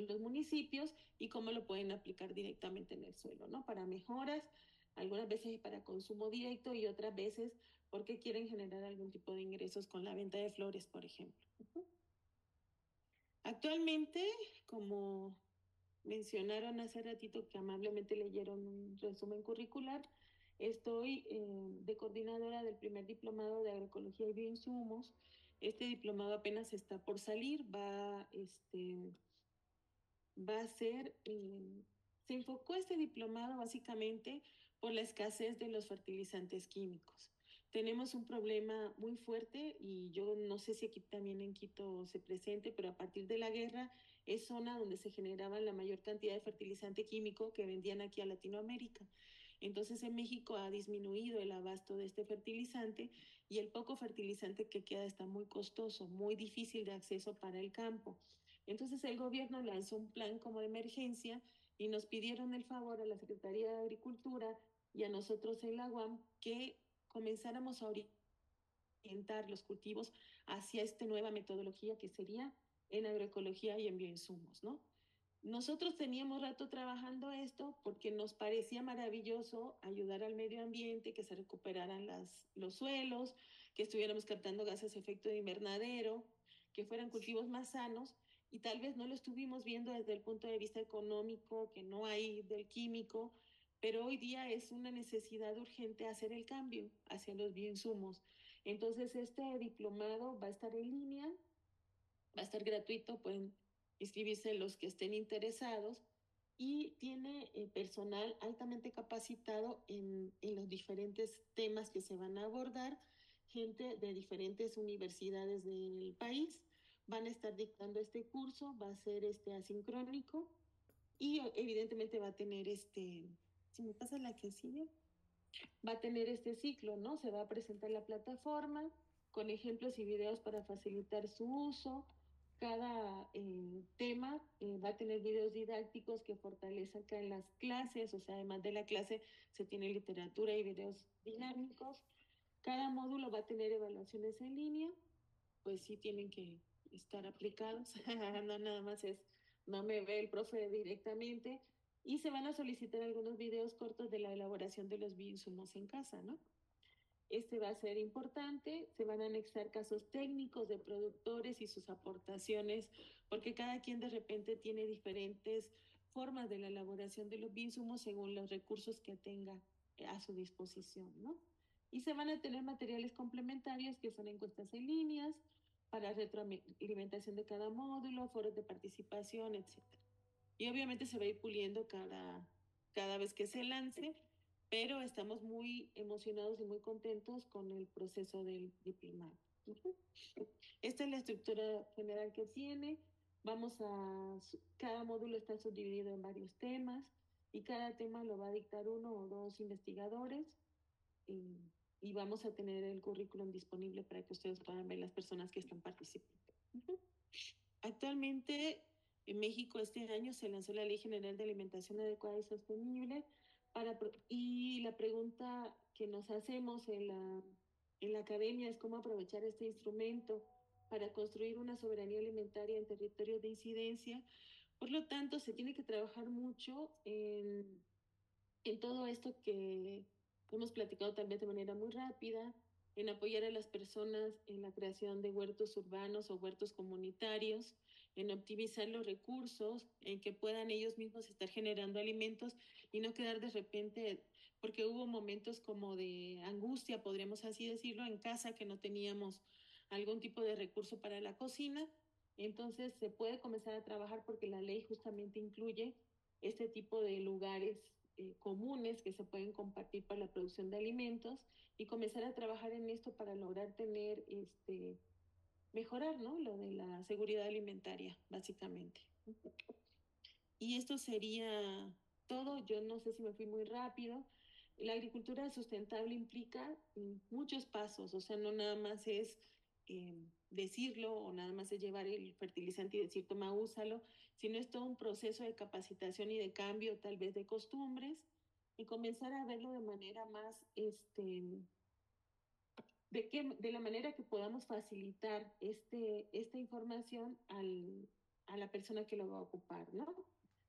los municipios y cómo lo pueden aplicar directamente en el suelo, ¿no? Para mejoras, algunas veces para consumo directo y otras veces porque quieren generar algún tipo de ingresos con la venta de flores, por ejemplo. Actualmente, como mencionaron hace ratito que amablemente leyeron un resumen curricular, estoy de coordinadora del primer diplomado de agroecología y bioinsumos. Este diplomado apenas está por salir, va a ser, se enfocó este diplomado básicamente por la escasez de los fertilizantes químicos. Tenemos un problema muy fuerte y yo no sé si aquí también en Quito se presente, pero a partir de la guerra es zona donde se generaba la mayor cantidad de fertilizante químico que vendían aquí a Latinoamérica. Entonces en México ha disminuido el abasto de este fertilizante y el poco fertilizante que queda está muy costoso, muy difícil de acceso para el campo. Entonces el gobierno lanzó un plan como de emergencia y nos pidieron el favor a la Secretaría de Agricultura y a nosotros en la UAM que comenzáramos a orientar los cultivos hacia esta nueva metodología que sería en agroecología y en bioinsumos, ¿no? Nosotros teníamos rato trabajando esto porque nos parecía maravilloso ayudar al medio ambiente, que se recuperaran los suelos, que estuviéramos captando gases de efecto de invernadero, que fueran cultivos más sanos y tal vez no lo estuvimos viendo desde el punto de vista económico, que no hay del químico, pero hoy día es una necesidad urgente hacer el cambio hacia los bioinsumos. Entonces, este diplomado va a estar en línea, va a estar gratuito, pueden inscribirse los que estén interesados y tiene personal altamente capacitado en los diferentes temas que se van a abordar, gente de diferentes universidades del país. Van a estar dictando este curso, va a ser asincrónico y evidentemente va a tener si me pasa la que sigue, va a tener este ciclo, ¿no? Se va a presentar la plataforma con ejemplos y videos para facilitar su uso. Cada tema va a tener videos didácticos que fortalezcan las clases, o sea, además de la clase se tiene literatura y videos dinámicos. Cada módulo va a tener evaluaciones en línea, pues sí tienen que estar aplicados, no nada más no me ve el profe directamente, y se van a solicitar algunos videos cortos de la elaboración de los bioinsumos en casa, ¿no? Este va a ser importante, se van a anexar casos técnicos de productores y sus aportaciones, porque cada quien de repente tiene diferentes formas de la elaboración de los bioinsumos según los recursos que tenga a su disposición, ¿no? Y se van a tener materiales complementarios que son encuestas en líneas para retroalimentación de cada módulo, foros de participación, etcétera. Y obviamente se va a ir puliendo cada vez que se lance, pero estamos muy emocionados y muy contentos con el proceso del diplomado. Esta es la estructura general que tiene. Cada módulo está subdividido en varios temas. y cada tema lo va a dictar uno o dos investigadores y, y vamos a tener el currículum disponible para que ustedes puedan ver las personas que están participando. Actualmente, en México este año se lanzó la Ley General de Alimentación Adecuada y Sostenible y la pregunta que nos hacemos en la academia es cómo aprovechar este instrumento para construir una soberanía alimentaria en territorios de incidencia. Por lo tanto, se tiene que trabajar mucho en todo esto que hemos platicado tal vez de manera muy rápida, en apoyar a las personas en la creación de huertos urbanos o huertos comunitarios, en optimizar los recursos, en que puedan ellos mismos estar generando alimentos y no quedar de repente, porque hubo momentos como de angustia, podríamos así decirlo, en casa que no teníamos algún tipo de recurso para la cocina. Entonces se puede comenzar a trabajar porque la ley justamente incluye este tipo de lugares comunes que se pueden compartir para la producción de alimentos y comenzar a trabajar en esto para lograr tener, mejorar, ¿no? Lo de la seguridad alimentaria, básicamente. Y esto sería todo. Yo no sé si me fui muy rápido. La agricultura sustentable implica muchos pasos, o sea, no nada más es decirlo o nada más es llevar el fertilizante y decir, toma, úsalo, sino es todo un proceso de capacitación y de cambio tal vez de costumbres y comenzar a verlo de manera más, de la manera que podamos facilitar esta información a la persona que lo va a ocupar, ¿no?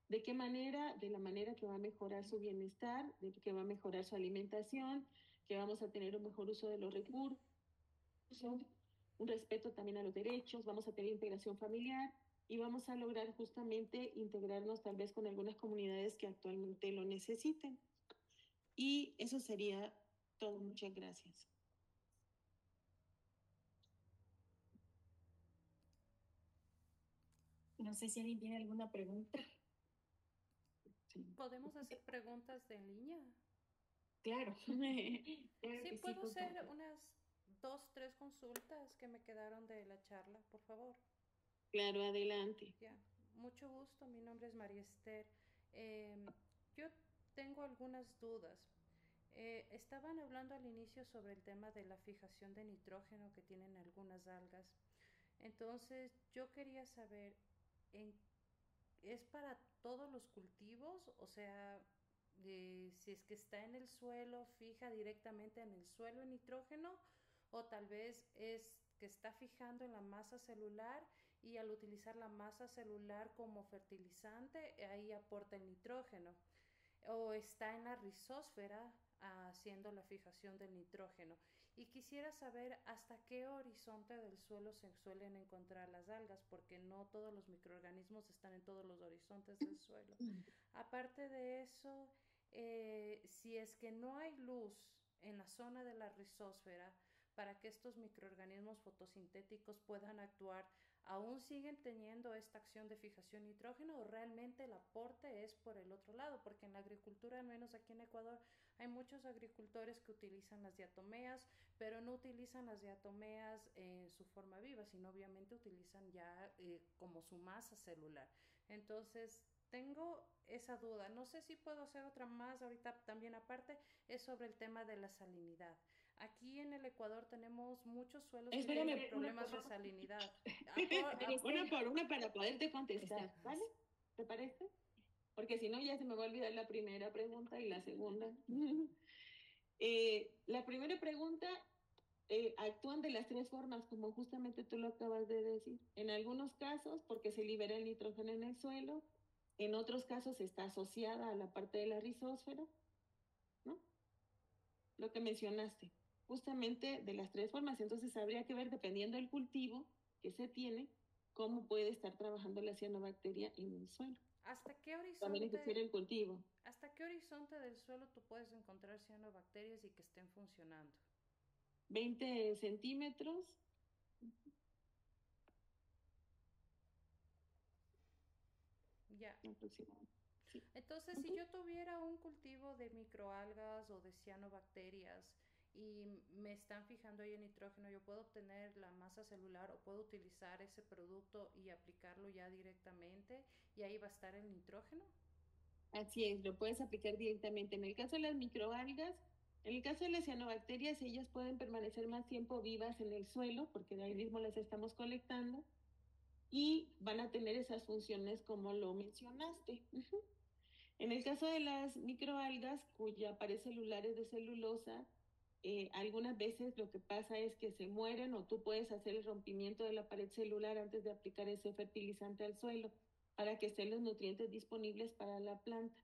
¿De qué manera? De la manera que va a mejorar su bienestar, de que va a mejorar su alimentación, que vamos a tener un mejor uso de los recursos, un respeto también a los derechos, vamos a tener integración familiar y vamos a lograr justamente integrarnos tal vez con algunas comunidades que actualmente lo necesiten. Y eso sería todo. Muchas gracias. No sé si alguien tiene alguna pregunta. Sí. ¿Podemos hacer preguntas de en línea? Claro, claro Sí, que sí, puedo por hacer favor. unas 2, 3 consultas que me quedaron de la charla, por favor. Claro, adelante. Ya, mucho gusto. Mi nombre es María Esther. Yo tengo algunas dudas. Estaban hablando al inicio sobre el tema de la fijación de nitrógeno que tienen algunas algas. Entonces, yo quería saber, ¿en ¿es para todos los cultivos? O sea, si es que está en el suelo, fija directamente en el suelo el nitrógeno, o tal vez es que está fijando en la masa celular y al utilizar la masa celular como fertilizante, ahí aporta el nitrógeno, o está en la rizósfera haciendo la fijación del nitrógeno. Y quisiera saber hasta qué horizonte del suelo se suelen encontrar las algas, porque no todos los microorganismos están en todos los horizontes del suelo. Aparte de eso, si es que no hay luz en la zona de la rizósfera para que estos microorganismos fotosintéticos puedan actuar, ¿aún siguen teniendo esta acción de fijación de nitrógeno o realmente el aporte es por el otro lado? Porque en la agricultura, al menos aquí en Ecuador, hay muchos agricultores que utilizan las diatomeas, pero no utilizan las diatomeas en su forma viva, sino obviamente utilizan ya como su masa celular. Entonces, tengo esa duda. No sé si puedo hacer otra más ahorita también aparte, es sobre el tema de la salinidad. Aquí en el Ecuador tenemos muchos suelos que tienen Espérame, problemas de salinidad. una por una para poderte contestar, Está. ¿vale? ¿Te parece? Porque si no ya se me va a olvidar la primera pregunta y la segunda. La primera pregunta, actúan de las tres formas, como justamente tú lo acabas de decir. En algunos casos, porque se libera el nitrógeno en el suelo, en otros casos está asociada a la parte de la rizósfera, ¿no? Lo que mencionaste, justamente de las tres formas. Entonces habría que ver, dependiendo del cultivo que se tiene, cómo puede estar trabajando la cianobacteria en el suelo. ¿Hasta qué También es decir horizonte, el cultivo. hasta qué horizonte del suelo tú puedes encontrar cianobacterias y que estén funcionando? 20 centímetros. Ya. Aproximadamente. Sí. Entonces, si yo tuviera un cultivo de microalgas o de cianobacterias y me están fijando ahí el nitrógeno, yo puedo obtener la masa celular o puedo utilizar ese producto y aplicarlo ya directamente y ahí va a estar el nitrógeno. Así es, lo puedes aplicar directamente. En el caso de las microalgas, en el caso de las cianobacterias, ellas pueden permanecer más tiempo vivas en el suelo, porque de ahí mismo las estamos colectando, y van a tener esas funciones como lo mencionaste. En el caso de las microalgas, cuya pared celular es de celulosa, algunas veces lo que pasa es que se mueren o tú puedes hacer el rompimiento de la pared celular antes de aplicar ese fertilizante al suelo para que estén los nutrientes disponibles para la planta.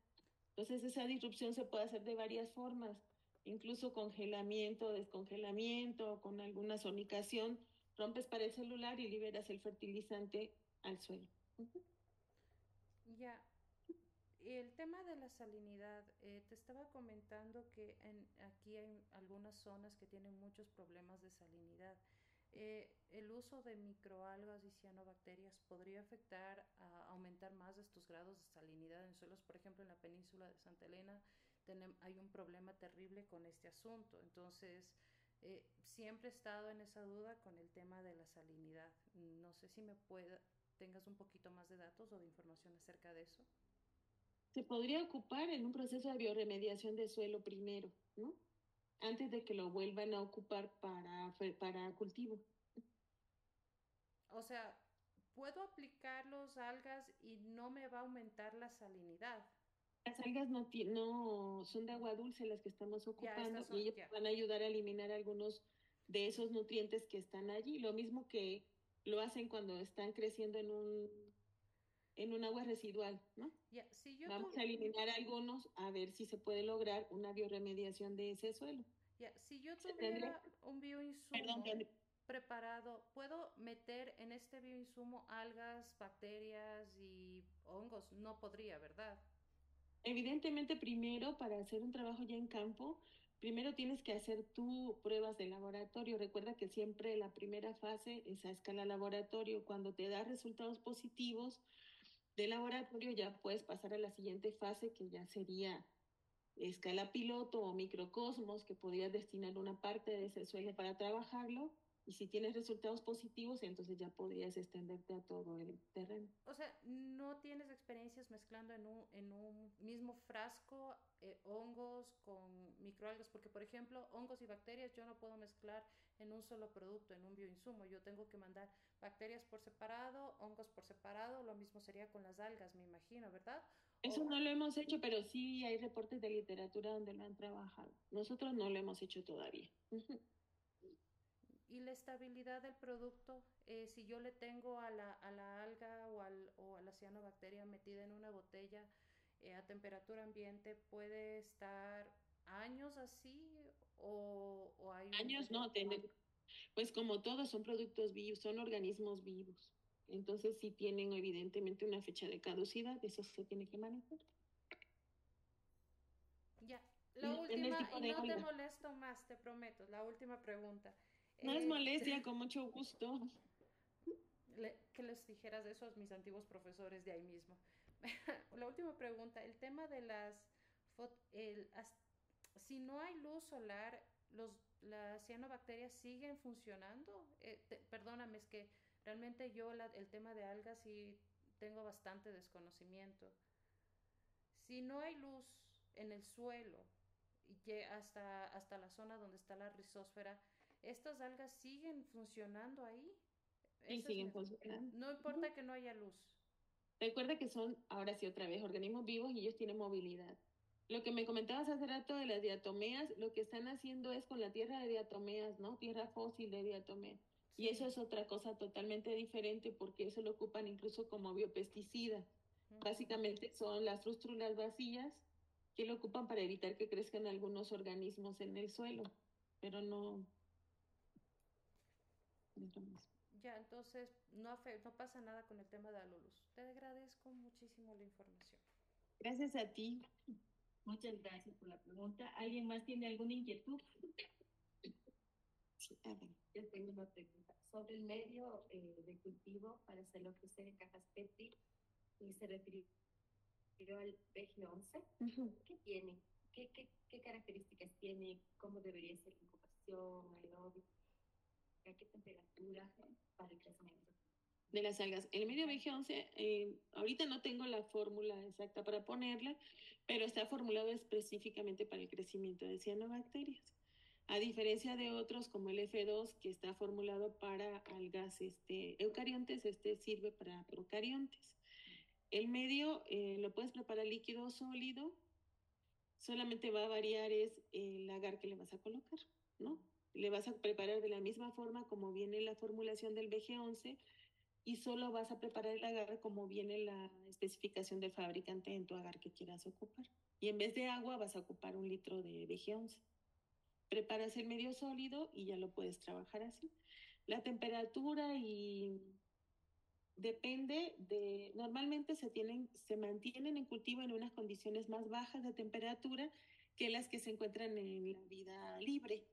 Entonces esa disrupción se puede hacer de varias formas, incluso congelamiento, descongelamiento, con alguna sonicación, rompes pared celular y liberas el fertilizante al suelo. Ya, el tema de la salinidad, te estaba comentando que aquí hay algunas zonas que tienen muchos problemas de salinidad. El uso de microalgas y cianobacterias podría afectar a aumentar más estos grados de salinidad en suelos. Por ejemplo, en la península de Santa Elena hay un problema terrible con este asunto. Entonces, siempre he estado en esa duda con el tema de la salinidad. No sé si tengas un poquito más de datos o de información acerca de eso. Se podría ocupar en un proceso de bioremediación de suelo primero, ¿no? Antes de que lo vuelvan a ocupar para cultivo. O sea, puedo aplicar los algas y no me va a aumentar la salinidad. Las algas no son de agua dulce las que estamos Ya, estas ocupando y son, ellas ya. van a ayudar a eliminar algunos de esos nutrientes que están allí. Lo mismo que lo hacen cuando están creciendo en un agua residual, ¿no? Ya, si yo Vamos a eliminar algunos a ver si se puede lograr una bioremediación de ese suelo. ya, si yo Se tendría, tuviera un perdón, bioinsumo preparado, ¿puedo meter en este bioinsumo algas, bacterias y hongos? No podría, ¿verdad? evidentemente primero para hacer un trabajo ya en campo, primero tienes que hacer tú pruebas de laboratorio. Recuerda que siempre la primera fase es a escala laboratorio. Cuando te da resultados positivos de laboratorio ya puedes pasar a la siguiente fase que ya sería escala piloto o microcosmos, que podrías destinar una parte de ese suelo para trabajarlo. Y si tienes resultados positivos, entonces ya podrías extenderte a todo el terreno. O sea, no tienes experiencias mezclando en un mismo frasco hongos con microalgas, porque por ejemplo, hongos y bacterias yo no puedo mezclar en un solo producto, en un bioinsumo. Yo tengo que mandar bacterias por separado, hongos por separado, lo mismo sería con las algas, me imagino, ¿verdad? Eso O, no lo hemos hecho, pero sí hay reportes de literatura donde lo han trabajado. Nosotros no lo hemos hecho todavía. y la estabilidad del producto, si yo le tengo a la alga o a la cianobacteria metida en una botella a temperatura ambiente, ¿puede estar años así o hay un... Años no, pues como todos son productos vivos, son organismos vivos. Entonces sí tienen evidentemente una fecha de caducidad, eso se tiene que manejar. Ya, Y la depende del última, tipo y de no te alga. molesto más, te prometo, la última pregunta. No es Eh, molestia, con mucho gusto. que les dijeras eso a mis antiguos profesores de ahí mismo. La última pregunta, el tema de si no hay luz solar, las cianobacterias siguen funcionando. Perdóname, es que realmente yo el tema de algas sí tengo bastante desconocimiento. Si no hay luz en el suelo y hasta la zona donde está la rizósfera, ¿estas algas siguen funcionando ahí? Sí, Esa es siguen funcionando. no importa que no haya luz. Recuerda que son, ahora sí otra vez, organismos vivos y ellos tienen movilidad. Lo que me comentabas hace rato de las diatomeas, lo que están haciendo es con la tierra de diatomeas, ¿no? Tierra fósil de diatomea. Y eso Sí. es otra cosa totalmente diferente porque eso lo ocupan incluso como biopesticida. Ujú. Básicamente son las frústulas vacías que lo ocupan para evitar que crezcan algunos organismos en el suelo, pero no es lo mismo. Ya, entonces no pasa nada con el tema de la luz. Te agradezco muchísimo la información. Gracias a ti. Muchas gracias por la pregunta. ¿Alguien más tiene alguna inquietud? Sí, a ver. Yo tengo una pregunta sobre el medio de cultivo para hacerlo crecer en cajas Petri. Y se refirió al BG11. ¿Qué tiene? ¿Qué características tiene? ¿Cómo debería ser la incubación, aeróbica? ¿A qué temperatura para el crecimiento? de las algas. El medio BG11, ahorita no tengo la fórmula exacta para ponerla, pero está formulado específicamente para el crecimiento de cianobacterias. A diferencia de otros como el F2, que está formulado para algas eucariontes, este sirve para procariontes. El medio lo puedes preparar líquido o sólido, solamente va a variar es el agar que le vas a colocar, ¿no? Le vas a preparar de la misma forma como viene la formulación del BG11 y solo vas a preparar el agar como viene la especificación del fabricante en tu agar que quieras ocupar. Y en vez de agua vas a ocupar 1 litro de BG11. Preparas el medio sólido y ya lo puedes trabajar así. La temperatura y depende de, normalmente se mantienen en cultivo en unas condiciones más bajas de temperatura que las que se encuentran en la vida libre,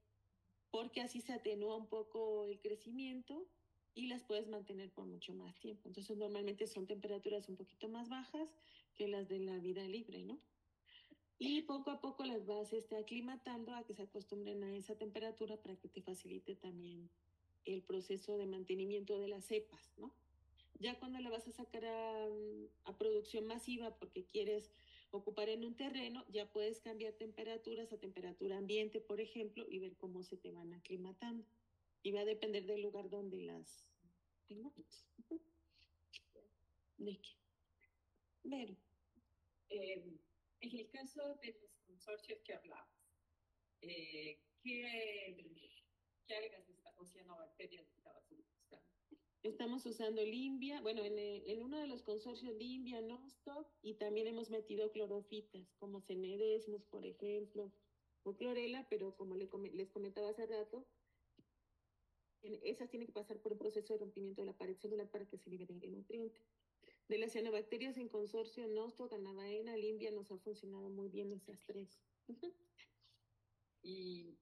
porque así se atenúa un poco el crecimiento y las puedes mantener por mucho más tiempo. Entonces normalmente son temperaturas un poquito más bajas que las de la vida libre, ¿no? Y poco a poco las vas aclimatando a que se acostumbren a esa temperatura para que te facilite también el proceso de mantenimiento de las cepas, ¿no? Ya cuando la vas a sacar a producción masiva porque quieres ocupar en un terreno, ya puedes cambiar temperaturas a temperatura ambiente, por ejemplo, y ver cómo se te van aclimatando. Y va a depender del lugar donde las tengamos. ¿De qué? Ver. En el caso de los consorcios que hablabas, ¿qué algas o cianobacterias estabas utilizando? Estamos usando Limbia, bueno, en uno de los consorcios Limbia, Nostoc, y también hemos metido clorofitas, como Cenedesmus, por ejemplo, o clorela, pero como les comentaba hace rato, esas tienen que pasar por un proceso de rompimiento de la pared celular para que se liberen el nutriente. De las cianobacterias en consorcio, Nostoc, Anabaena, Limbia, nos ha funcionado muy bien esas tres. Y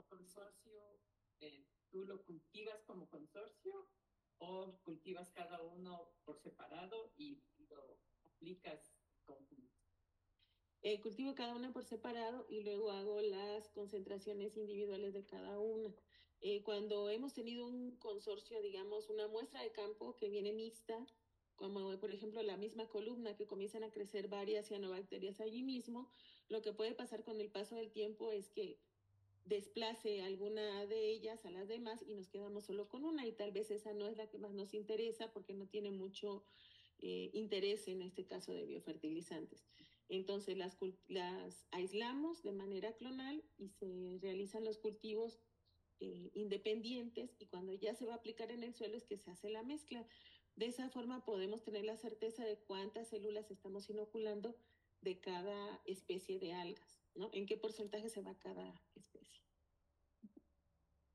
consorcio, ¿tú lo cultivas como consorcio o cultivas cada uno por separado y lo aplicas conjunto? Cultivo cada una por separado y luego hago las concentraciones individuales de cada una. Cuando hemos tenido un consorcio, digamos, una muestra de campo que viene mixta, como por ejemplo la misma columna que comienzan a crecer varias cianobacterias allí mismo, lo que puede pasar con el paso del tiempo es que desplace alguna de ellas a las demás y nos quedamos solo con una y tal vez esa no es la que más nos interesa porque no tiene mucho interés en este caso de biofertilizantes. Entonces las aislamos de manera clonal y se realizan los cultivos independientes y cuando ya se va a aplicar en el suelo es que se hace la mezcla. De esa forma podemos tener la certeza de cuántas células estamos inoculando de cada especie de algas, ¿no? ¿En qué porcentaje se va cada especie?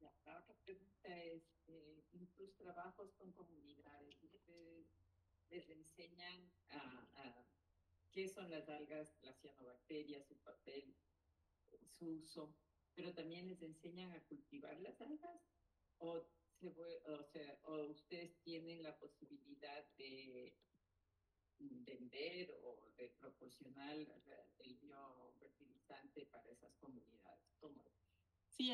La otra pregunta es, en tus trabajos con comunidades, ¿ustedes les enseñan a qué son las algas, las cianobacterias, su papel, su uso, pero también les enseñan a cultivar las algas? ¿O ustedes tienen la posibilidad de vender o de proporcionar el biofertilizante para esas comunidades? ¿Cómo es? Sí,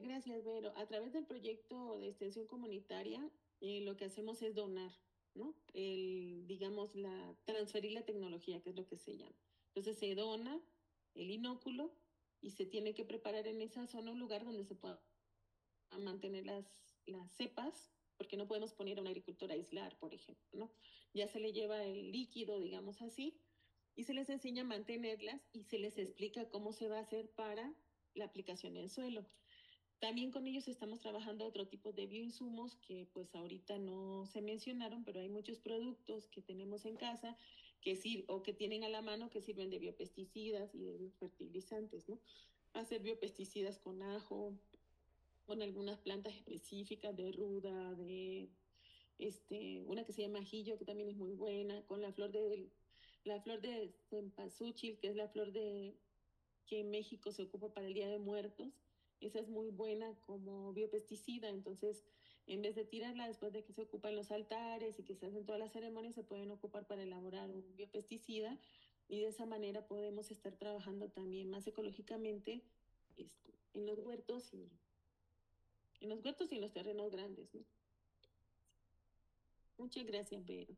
gracias, Vero, a través del proyecto de extensión comunitaria, lo que hacemos es donar, ¿no? Digamos, transferir la tecnología, que es lo que se llama. Entonces se dona el inóculo y se tiene que preparar en esa zona un lugar donde se pueda mantener las cepas, porque no podemos poner a un agricultor a aislar, por ejemplo, ¿no? Ya se le lleva el líquido, digamos así, y se les enseña a mantenerlas y se les explica cómo se va a hacer para la aplicación en suelo. También con ellos estamos trabajando otro tipo de bioinsumos que pues ahorita no se mencionaron, pero hay muchos productos que tenemos en casa o que tienen a la mano que sirven de biopesticidas y de biofertilizantes, ¿no? Hacer biopesticidas con ajo, con algunas plantas específicas de ruda, una que se llama ajillo, que también es muy buena, con la flor de cempasúchil, que es la flor que en México se ocupa para el Día de Muertos. Esa es muy buena como biopesticida, entonces en vez de tirarla después de que se ocupan los altares y que se hacen todas las ceremonias, se pueden ocupar para elaborar un biopesticida y de esa manera podemos estar trabajando también más ecológicamente en los huertos y en los terrenos grandes, ¿no? Muchas gracias, Vero.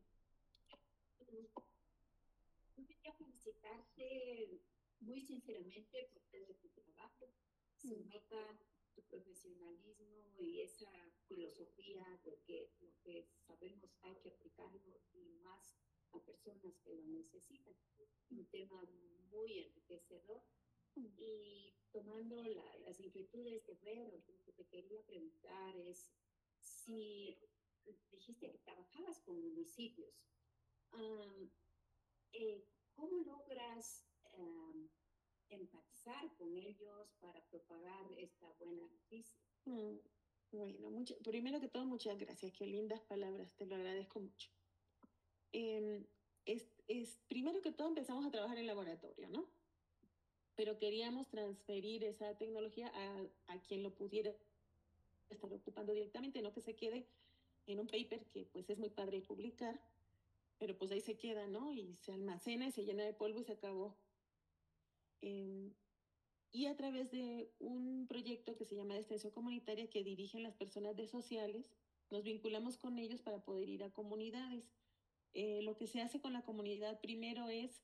Yo quería felicitarte muy sinceramente por todo tu trabajo. Se nota tu profesionalismo y esa filosofía de que lo que sabemos hay que aplicarlo y más a personas que lo necesitan. Un tema muy enriquecedor. Y tomando las inquietudes de Vero, lo que te quería preguntar es si dijiste que trabajabas con municipios. Um, eh, ¿Cómo logras empatizar con ellos para propagar esta buena noticia? Bueno, primero que todo, muchas gracias. Qué lindas palabras, te lo agradezco mucho. Primero que todo empezamos a trabajar en laboratorio, ¿no? Pero queríamos transferir esa tecnología a quien lo pudiera estar ocupando directamente, no que se quede en un paper que pues es muy padre publicar, pero pues ahí se queda, ¿no? Y se almacena y se llena de polvo y se acabó. Y a través de un proyecto que se llama de extensión comunitaria que dirigen las personas de sociales, nos vinculamos con ellos para poder ir a comunidades. Lo que se hace con la comunidad primero es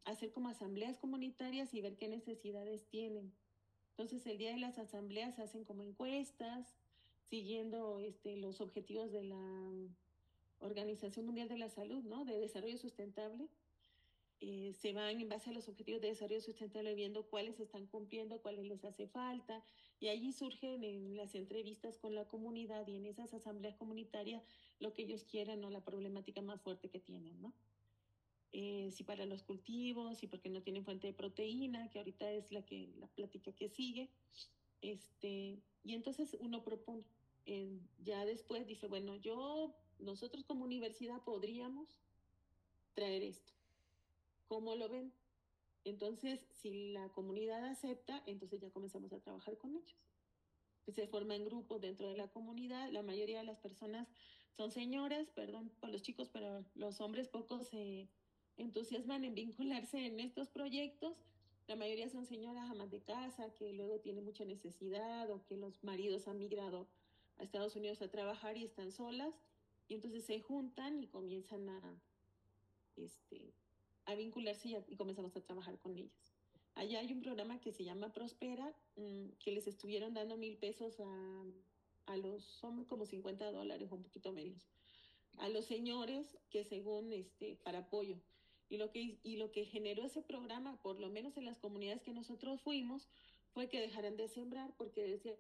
hacer como asambleas comunitarias y ver qué necesidades tienen. Entonces, el día de las asambleas se hacen como encuestas, siguiendo los objetivos de la Organización Mundial de la Salud, ¿no? De desarrollo sustentable. Se van en base a los objetivos de desarrollo sustentable viendo cuáles están cumpliendo, cuáles les hace falta, y allí surgen en las entrevistas con la comunidad y en esas asambleas comunitarias lo que ellos quieran o la problemática más fuerte que tienen, ¿no? Si para los cultivos, si porque no tienen fuente de proteína, que ahorita es la plática que sigue, y entonces uno propone, ya después dice, bueno, nosotros como universidad podríamos traer esto. ¿Cómo lo ven? Entonces, si la comunidad acepta, entonces ya comenzamos a trabajar con ellos. Se forman grupos dentro de la comunidad, la mayoría de las personas son señoras, perdón por los chicos, pero los hombres pocos se entusiasman en vincularse en estos proyectos. La mayoría son señoras amas de casa que luego tienen mucha necesidad o que los maridos han migrado a Estados Unidos a trabajar y están solas, y entonces se juntan y comienzan a vincularse y comenzamos a trabajar con ellas. Allá hay un programa que se llama Prospera, que les estuvieron dando 1,000 pesos son como $50 o un poquito menos, a los señores que según para apoyo. Y lo que generó ese programa, por lo menos en las comunidades que nosotros fuimos, fue que dejaran de sembrar porque decía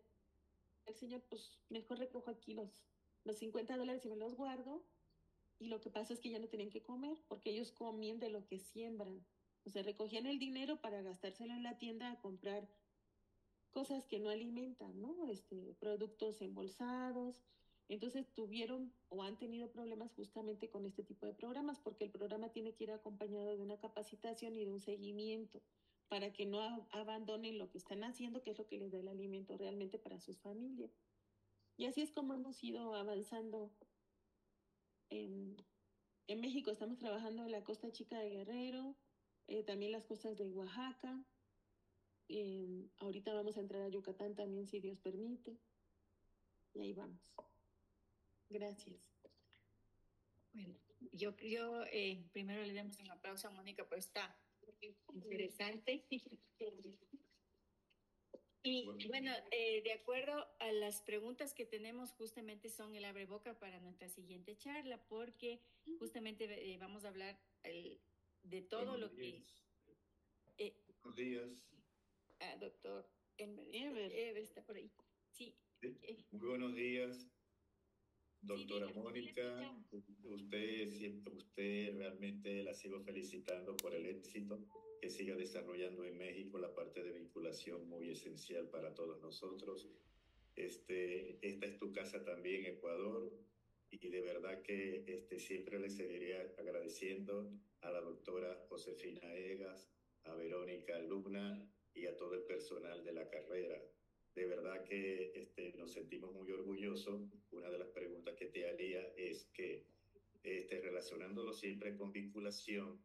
el señor, pues mejor recojo aquí los $50 y me los guardo, y lo que pasa es que ya no tenían que comer porque ellos comían de lo que siembran. O sea, recogían el dinero para gastárselo en la tienda a comprar cosas que no alimentan, ¿no? Productos embolsados. Entonces tuvieron o han tenido problemas justamente con este tipo de programas porque el programa tiene que ir acompañado de una capacitación y de un seguimiento para que no abandonen lo que están haciendo, que es lo que les da el alimento realmente para sus familias. Y así es como hemos ido avanzando en México. Estamos trabajando en la Costa Chica de Guerrero, también las costas de Oaxaca. Ahorita vamos a entrar a Yucatán también, si Dios permite. Y ahí vamos. Gracias. Bueno, yo primero le damos un aplauso a Mónica por esta interesante. Y bueno, de acuerdo a las preguntas que tenemos, justamente son el abreboca para nuestra siguiente charla, porque justamente vamos a hablar de todo lo que... Buenos días. Doctor Ever está por ahí. Sí. Muy buenos días, doctora Sí, Mónica. Usted realmente la sigo felicitando por el éxito que siga desarrollando en México, la parte de vinculación muy esencial para todos nosotros. Esta es tu casa también, Ecuador, y de verdad que siempre le seguiría agradeciendo a la doctora Josefina Egas, a Verónica Luna y a todo el personal de la carrera. De verdad que nos sentimos muy orgullosos. Una de las preguntas que te haría es que, relacionándolo siempre con vinculación,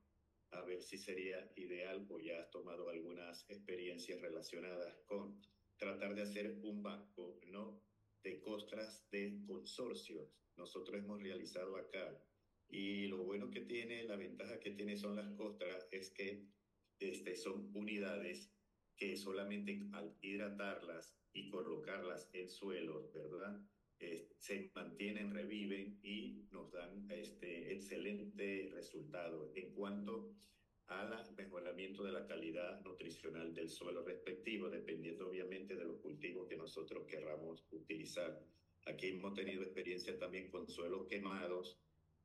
a ver si sería ideal o ya has tomado algunas experiencias relacionadas con tratar de hacer un banco, ¿no? de costras de consorcios. Nosotros hemos realizado acá. Y lo bueno que tiene, la ventaja que tiene son las costras, es que son unidades que solamente al hidratarlas y colocarlas en suelo, ¿verdad? Se mantienen, reviven y nos dan excelente resultado en cuanto al mejoramiento de la calidad nutricional del suelo respectivo, dependiendo obviamente de los cultivos que nosotros querramos utilizar. Aquí hemos tenido experiencia también con suelos quemados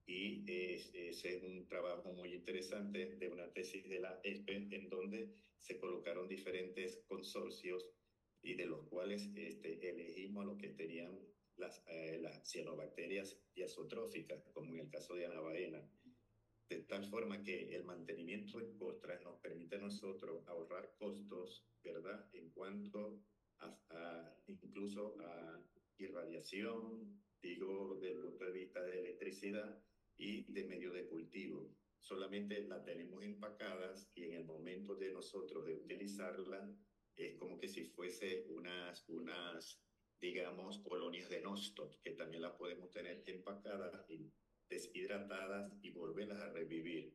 y ese es un trabajo muy interesante de una tesis de la ESPE en donde se colocaron diferentes consorcios y de los cuales elegimos los que tenían las cianobacterias diazotróficas, como en el caso de Anabaena, de tal forma que el mantenimiento en costras nos permite a nosotros ahorrar costos, ¿verdad? En cuanto incluso a irradiación, digo, desde el punto de vista de electricidad y de medio de cultivo. Solamente la tenemos empacadas y en el momento de nosotros de utilizarla es como que si fuese digamos, colonias de Nostoc, que también las podemos tener empacadas y deshidratadas y volverlas a revivir.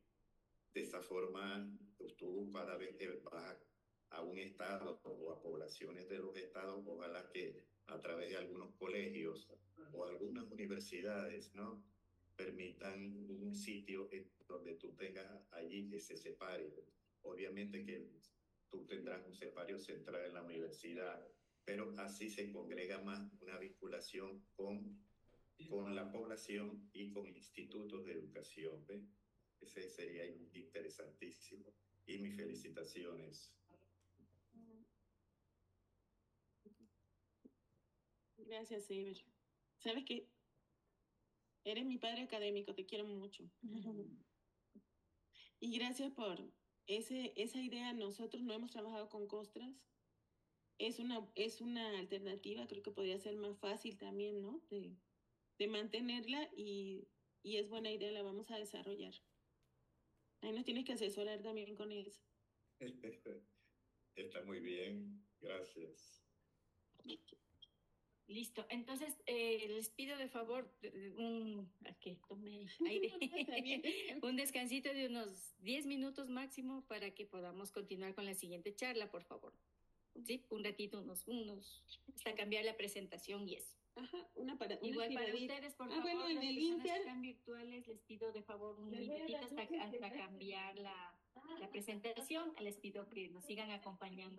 De esa forma, tú cada vez que vas a un estado o a poblaciones de los estados, ojalá que a través de algunos colegios o algunas universidades, ¿no?, permitan un sitio en donde tú tengas allí ese separio. Obviamente que tú tendrás un separio central en la universidad, pero así se congrega más una vinculación con la población y con institutos de educación. ¿Ve? Ese sería interesantísimo. Y mis felicitaciones. Gracias, Ever. ¿Sabes qué? Eres mi padre académico, te quiero mucho. Y gracias por esa idea. Nosotros no hemos trabajado con costras. Es una alternativa, creo que podría ser más fácil también, ¿no? De mantenerla y es buena idea, la vamos a desarrollar. Ahí nos tienes que asesorar también con eso. Está muy bien, gracias. Listo, entonces les pido de favor tome aire, un descansito de unos 10 minutos máximo para que podamos continuar con la siguiente charla, por favor. Sí, un ratito, unos hasta cambiar la presentación y eso. Ajá, igual para ustedes, por favor, bueno, en las el personas Inter que están virtuales, les pido de favor un minutito hasta cambiar la presentación. Les pido que nos sigan acompañando.